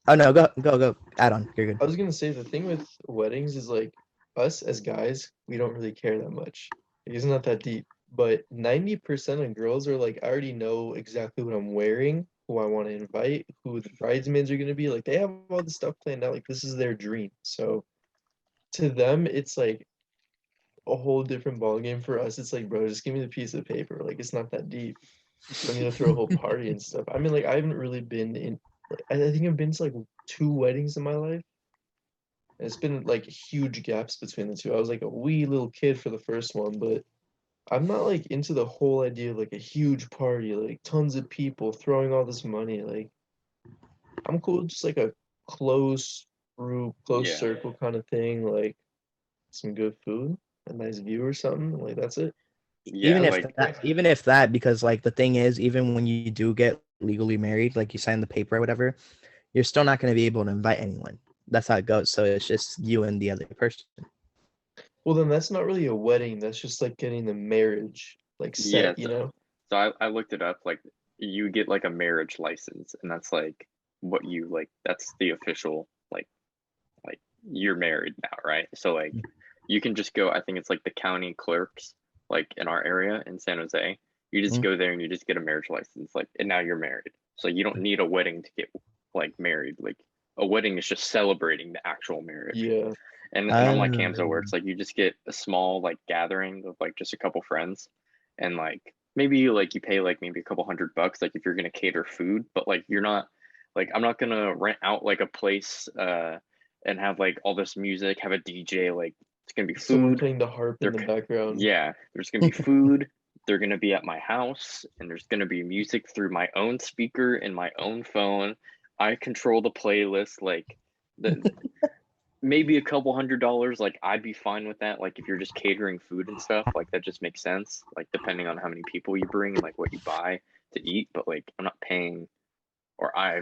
oh no, go add on. You're good. I was gonna say the thing with weddings is like us as guys, we don't really care that much. Like, it's not that deep. But 90% of girls are like, I already know exactly what I'm wearing, who I want to invite, who the bridesmaids are gonna be. Like they have all this stuff planned out. Like this is their dream. So to them, it's like a whole different ball game. For us, it's like, bro, just give me the piece of paper. Like it's not that deep. You don't need to throw a whole party and stuff. I mean, like I haven't really been in. Like, I think I've been to like 2 weddings in my life. And it's been like huge gaps between the two. I was like a wee little kid for the first one, but I'm not like into the whole idea of like a huge party, like tons of people throwing all this money. Like I'm cool with just like a close group, close Yeah. circle kind of thing, like some good food, a nice view or something. Like that's it. Yeah, Even if that, because like the thing is, even when you do get legally married, like you sign the paper or whatever, you're still not going to be able to invite anyone. That's how it goes. So it's just you and the other person. Well, then that's not really a wedding. That's just like getting the marriage like set, yeah. you know? So I looked it up. Like you get like a marriage license, and that's like what you like. That's the official like you're married now, right? So like you can just go. I think it's like the county clerks, like in our area in San Jose. You just go there and you just get a marriage license, like, and now you're married. So you don't need a wedding to get like married. Like a wedding is just celebrating the actual marriage. Yeah. And unlike Hamza, where it's like you just get a small like gathering of like just a couple friends, and like maybe like you pay like maybe a couple $100, like if you're gonna cater food, but like you're not like I'm not gonna rent out like a place and have like all this music, have a DJ, like it's gonna be Someone food. playing the harp in the background. Yeah, there's gonna be food. They're gonna be at my house, and there's gonna be music through my own speaker and my own phone. I control the playlist, like the maybe a couple $100, like I'd be fine with that. Like if you're just catering food and stuff, like that just makes sense. Like depending on how many people you bring and like what you buy to eat, but like I'm not paying, or I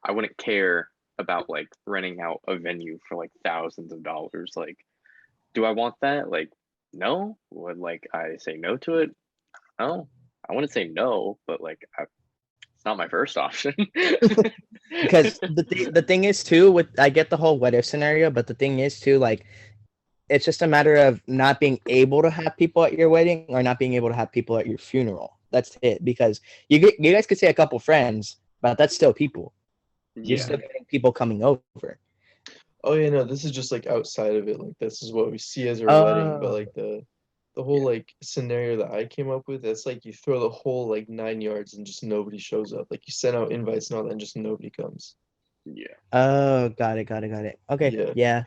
wouldn't care about like renting out a venue for like thousands of dollars. Like, do I want that? Like, no. Would like I say no to it? No. I wouldn't say no, but like it's not my first option. Because the thing is too, with I get the whole what if scenario, but the thing is too, like it's just a matter of not being able to have people at your wedding or not being able to have people at your funeral. That's it. Because you guys could say a couple friends, but that's still people. You're still getting people coming over. Oh yeah, no, this is just like outside of it. Like this is what we see as our wedding, but like the whole like scenario that I came up with, that's like you throw the whole like 9 yards and just nobody shows up. Like you send out invites and all that and just nobody comes. Yeah. Oh, got it. Okay. Yeah. Yeah.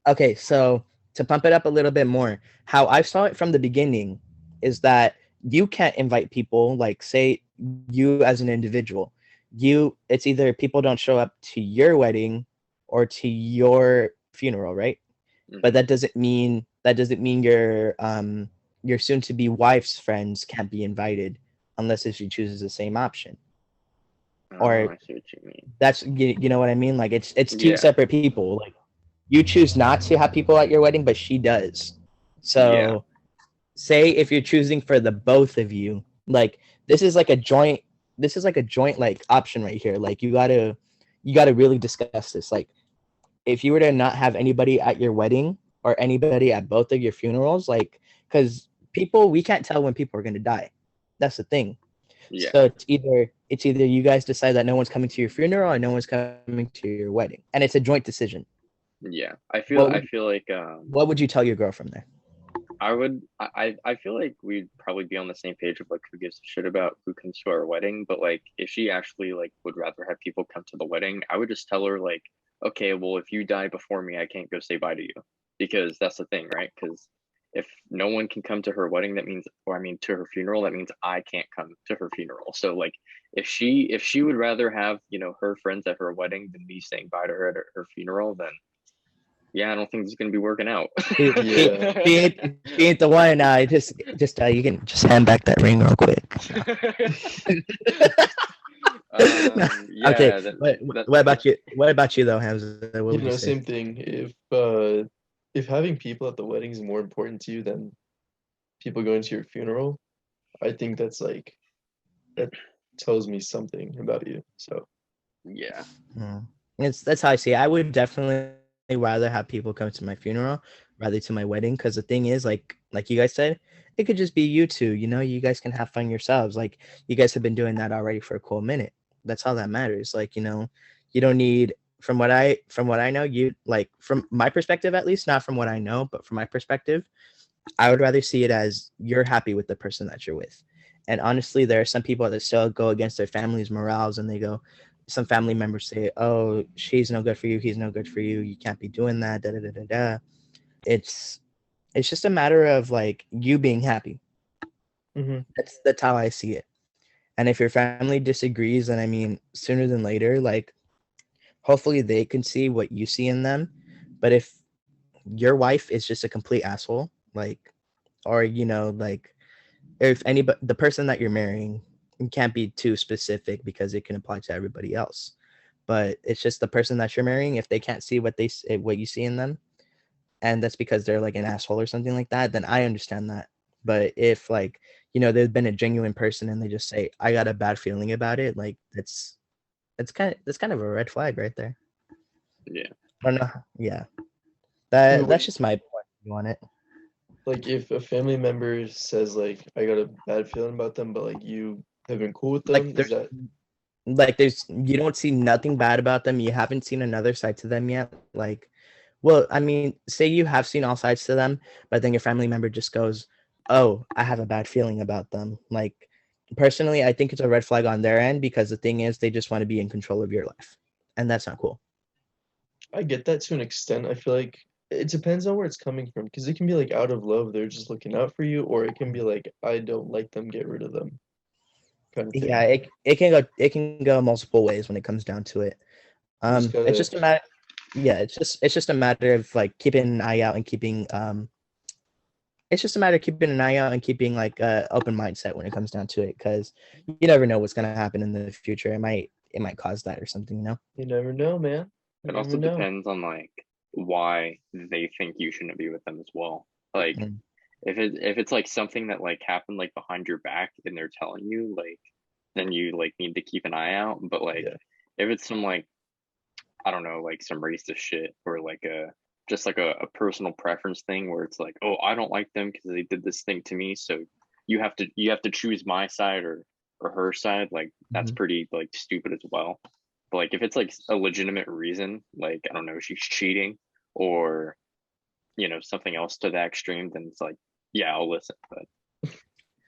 Okay, so to pump it up a little bit more, how I saw it from the beginning is that you can't invite people, like say you as an individual. It's either people don't show up to your wedding or to your funeral, right? But that doesn't mean your soon to be wife's friends can't be invited unless if she chooses the same option. Or I see what you mean. That's you know what I mean? Like it's two separate people. Like you choose not to have people at your wedding, but she does. So say if you're choosing for the both of you, like this is like a joint like option right here. Like you gotta really discuss this. Like if you were to not have anybody at your wedding or anybody at both of your funerals, like because we can't tell when people are gonna die. That's the thing. Yeah. So it's either you guys decide that no one's coming to your funeral or no one's coming to your wedding, and it's a joint decision. Yeah, I feel like what would you tell your girlfriend there? I feel like we'd probably be on the same page of like who gives a shit about who comes to our wedding, but like if she actually like would rather have people come to the wedding, I would just tell her like, okay, well if you die before me, I can't go say bye to you, because that's the thing, right? Because if no one can come to her wedding, that means, or I mean to her funeral, that means I can't come to her funeral. So like if she would rather have, you know, her friends at her wedding than me saying bye to her at her funeral, then yeah, I don't think it's gonna be working out. She ain't the one. You can just hand back that ring real quick. No. Okay, Yeah, what about you? What about you though, Hamza? What You would you know, say? same thing. If having people at the wedding is more important to you than people going to your funeral, I think that tells me something about you. So yeah. Mm. That's how I see it. I would definitely rather have people come to my funeral rather to my wedding, because the thing is, like you guys said, it could just be you two. You know, you guys can have fun yourselves. Like you guys have been doing that already for a cool minute. That's all that matters. Like, you know, you don't need, from what I know, you like, from my perspective at least, not from what I know, but from my perspective, I would rather see it as you're happy with the person that you're with. And honestly, there are some people that still go against their family's morals, and they go, some family members say, "Oh, she's no good for you. He's no good for you. You can't be doing that." Da da da da da. It's it's just a matter of like you being happy. hmm That's how I see it. And if your family disagrees, then I mean, sooner than later, like hopefully they can see what you see in them. But if your wife is just a complete asshole, like, or like, if anybody, the person that you're marrying, you can't be too specific because it can apply to everybody else, but it's just the person that you're marrying, if they can't see what you see in them, and that's because they're like an asshole or something like that, then I understand that. But if, like, there's been a genuine person and they just say, I got a bad feeling about it, like, that's kind of a red flag right there. Yeah. I don't know. Yeah, Wait, that's wait, just my point of view on it. like if a family member says like I got a bad feeling about them, but like you have been cool with Like them, is that you don't see nothing bad about them, you haven't seen another side to them yet, like, well, I mean, say you have seen all sides to them, but then your family member just goes, oh, I have a bad feeling about them, like, personally, I think it's a red flag on their end, because the thing is, they just want to be in control of your life, and that's not cool. I get that to an extent. I feel like it depends on where it's coming from because it can be like out of love, they're just looking out for you, or it can be like I don't like them, get rid of them kind of Yeah, thing. it can go multiple ways when it comes down to it. You just It's gotta just a matter. Yeah, it's just a matter of like keeping an eye out and keeping it's just a matter of keeping an eye out and keeping like a open mindset when it comes down to it, because you never know what's gonna happen in the future. It might cause that or something. you never know, man. You It never also know. depends on like why they think you shouldn't be with them as well. Like Mm. if it's like something that like happened like behind your back and they're telling you, like, then you like need to keep an eye out. But like Yeah. if it's some like, I don't know, like some racist shit, or like just like a personal preference thing where it's like, oh, I don't like them because they did this thing to me, so you have to choose my side or her side. Like that's Mhm. pretty like stupid as well. But like if it's like a legitimate reason, like I don't know, she's cheating or something else to that extreme, then it's like, yeah, I'll listen. But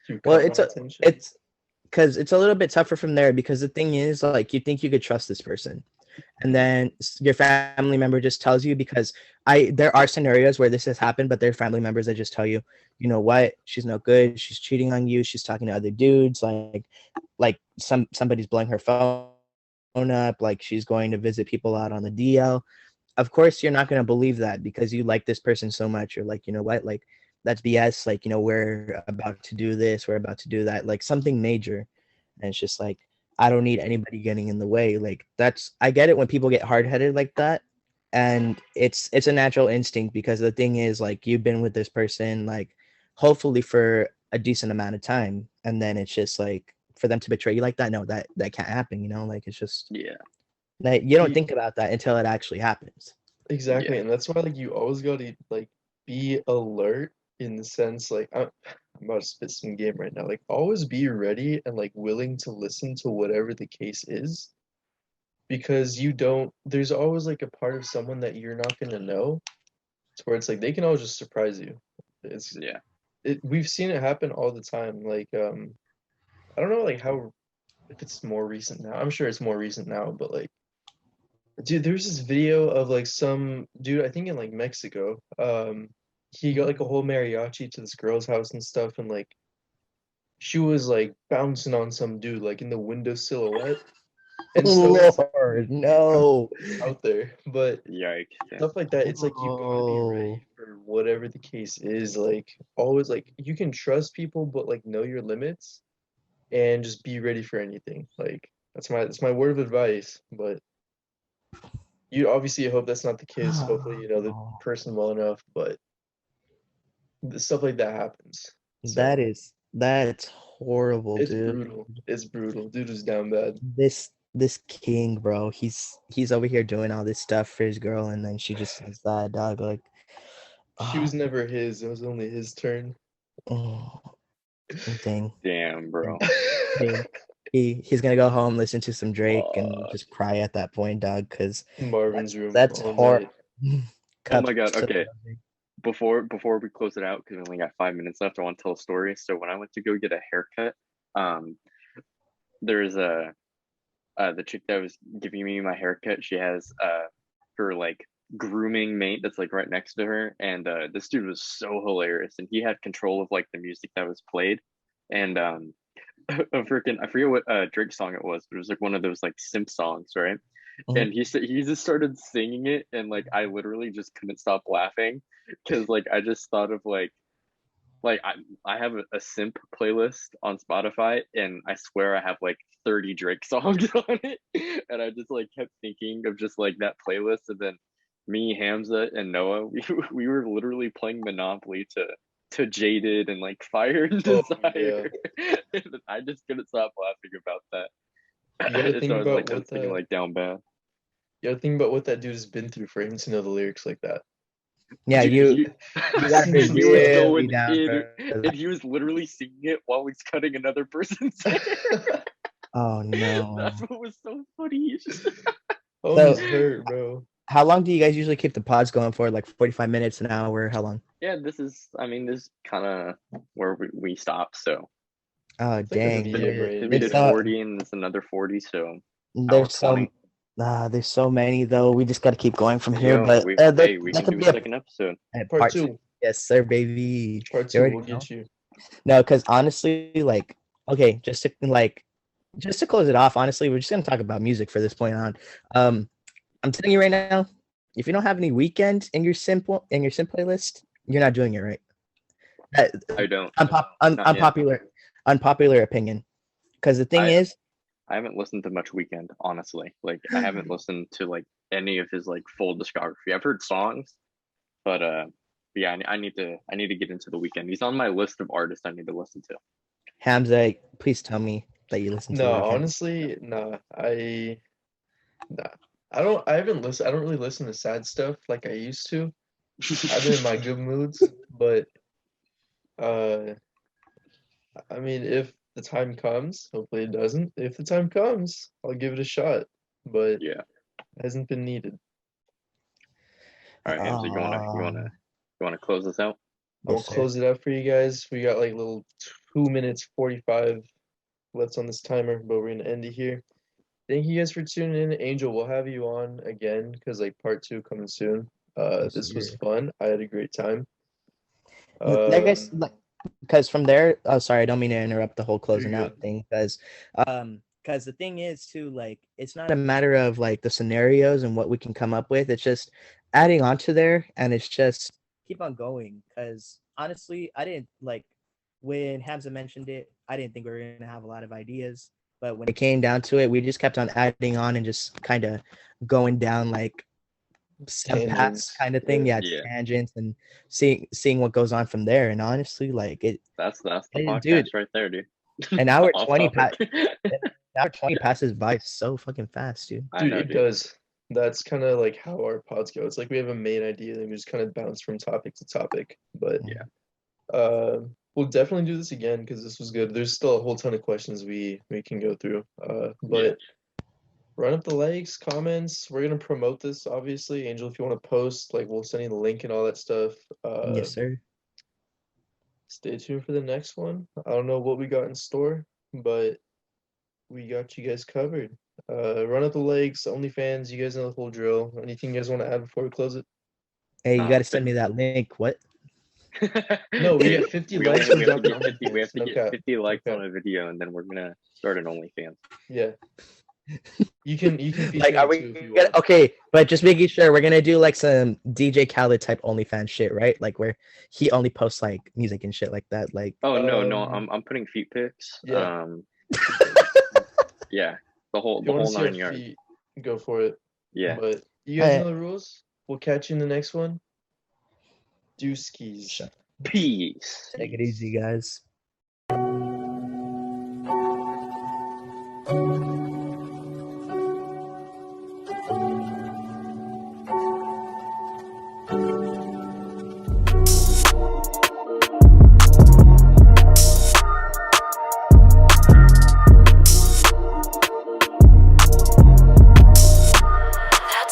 You Well, caught my attention. it's because it's a little bit tougher from there, because the thing is, like, you think you could trust this person, and then your family member just tells you, because there are scenarios where this has happened, but there are family members that just tell you, you know what, she's no good, she's cheating on you, she's talking to other dudes, like somebody's blowing her phone up, like she's going to visit people out on the DL. Of course you're not going to believe that, because you like this person so much. You're like, you know what, like, that's BS. Like, we're about to do this, we're about to do that, like something major. And it's just like, I don't need anybody getting in the way. Like, I get it when people get hard-headed like that, and it's a natural instinct, because the thing is, like, you've been with this person, like, hopefully for a decent amount of time, and then it's just like, for them to betray you like that, no, that can't happen, like, it's just yeah, like, you don't You, think about that until it actually happens. yeah, exactly, and that's why like you always gotta like be alert in the sense like I'm about to spit some game right now. Like always be ready and like willing to listen to whatever the case is because you don't there's always like a part of someone that you're not gonna know to where it's like they can always just surprise you. It's yeah. we've seen it happen all the time. Like I don't know like how if it's more recent now. I'm sure it's more recent now, but like dude, there's this video of like some dude, I think in like Mexico. He got like a whole mariachi to this girl's house and stuff, and like she was like bouncing on some dude like in the window silhouette. And so it's like Lord, out, no. out there. But Yikes. Yeah. stuff like that, it's like you gotta be Oh. ready for whatever the case is. Like always like you can trust people, but like know your limits and just be ready for anything. Like That's my word of advice. But you obviously hope that's not the case. Hopefully, you know the person well enough, but stuff like that happens. So That's horrible, it's dude. brutal. It's brutal. Dude is down bad. This king, bro, he's over here doing all this stuff for his girl, and then she just says that, dog, like, She was never his. It was only his turn. oh, dang. Damn, bro. Dude, he's gonna go home, listen to some Drake, and just cry at that point, dog, because Marvin's room. that's horrible. Oh my god. Okay. Before we close it out, because we only got 5 minutes left, I want to tell a story. So when I went to go get a haircut, there's the chick that was giving me my haircut. She has her like grooming mate that's like right next to her, and this dude was so hilarious, and he had control of like the music that was played, and a freaking, I forget what Drake song it was, but it was like one of those like simp songs, right? And he just started singing it, and like I literally just couldn't stop laughing because like I just thought of like I have a simp playlist on Spotify, and I swear I have like 30 Drake songs on it, and I just like kept thinking of just like that playlist, and then me, Hamza, and Noah, we were literally playing Monopoly to Jaded and like Fire and Desire. And I just couldn't stop laughing about that. You gotta think about like, what thinking, like down bad. You gotta think about what that dude has been through for him to know the lyrics like that. Yeah, you gotta be really down, and he was literally singing it while he's cutting another person's hair. Oh no. That's what was so funny. Oh, he's hurt, bro. How long do you guys usually keep the pods going for? Like 45 minutes, an hour? How long? Yeah, this is kind of where we stop. So. Oh, dang. We did 40 and it's another 40. So. There's so many though. We just got to keep going from here. But we can do a second episode. Part two. Yes, sir, baby. Part 2 will get you. No, because honestly, like, okay, just to close it off. Honestly, we're just gonna talk about music for this point on. I'm telling you right now, if you don't have any Weekend in your simp playlist, you're not doing it right. I don't. Unpopular opinion. Because the thing is, I haven't listened to much Weekend, honestly. Like I haven't listened to like any of his like full discography. I've heard songs, but yeah, I need to get into the Weekend. He's on my list of artists I need to listen to. Hamza, please tell me that you listen to. No, honestly, nah. I don't really listen to sad stuff like I used to. I've been in my good moods, but I mean, if the time comes, hopefully it doesn't. If the time comes, I'll give it a shot. But yeah, it hasn't been needed. All right, Hamza, you wanna close this out? We'll close it out for you guys. We got like little 2 minutes 45 left on this timer, but we're gonna end it here. Thank you guys for tuning in. Angel, we'll have you on again because like part 2 coming soon. This was fun. I had a great time. Because from there, oh sorry, I don't mean to interrupt the whole closing out thing. Because the thing is too, like, it's not a matter of like the scenarios and what we can come up with. It's just adding on to there, and it's just keep on going. Because honestly, I didn't like when Hamza mentioned it. I didn't think we were gonna have a lot of ideas. But when it came down to it, we just kept on adding on and just kind of going down like some paths kind of thing. Yeah, tangents and seeing what goes on from there. And honestly, like that's the podcast right there, dude. An hour 20 passes by so fucking fast, dude. Dude, it does. That's kind of like how our pods go. It's like we have a main idea and we just kind of bounce from topic to topic. But we'll definitely do this again because this was good. There's still a whole ton of questions we can go through. But run up the likes, comments. We're gonna promote this, obviously. Angel, if you want to post, like, we'll send you the link and all that stuff. Yes, sir. Stay tuned for the next one. I don't know what we got in store, but we got you guys covered. Run up the likes, OnlyFans. You guys know the whole drill. Anything you guys want to add before we close it? Hey, you gotta send me that link. What? No, we get 50 likes. We have to get 50 likes on a video, and then we're gonna start an OnlyFans. Yeah. You can like, are we okay? But just making sure we're gonna do like some DJ Khaled type OnlyFans shit, right? Like where he only posts like music and shit like that. Like no, I'm putting feet pics. Yeah. Yeah. The whole If you want to see our 9 yards. feet, go for it. Yeah. But you guys Hey. know the rules. We'll catch you in the next one. Deuskis. Peace. Take it easy, guys.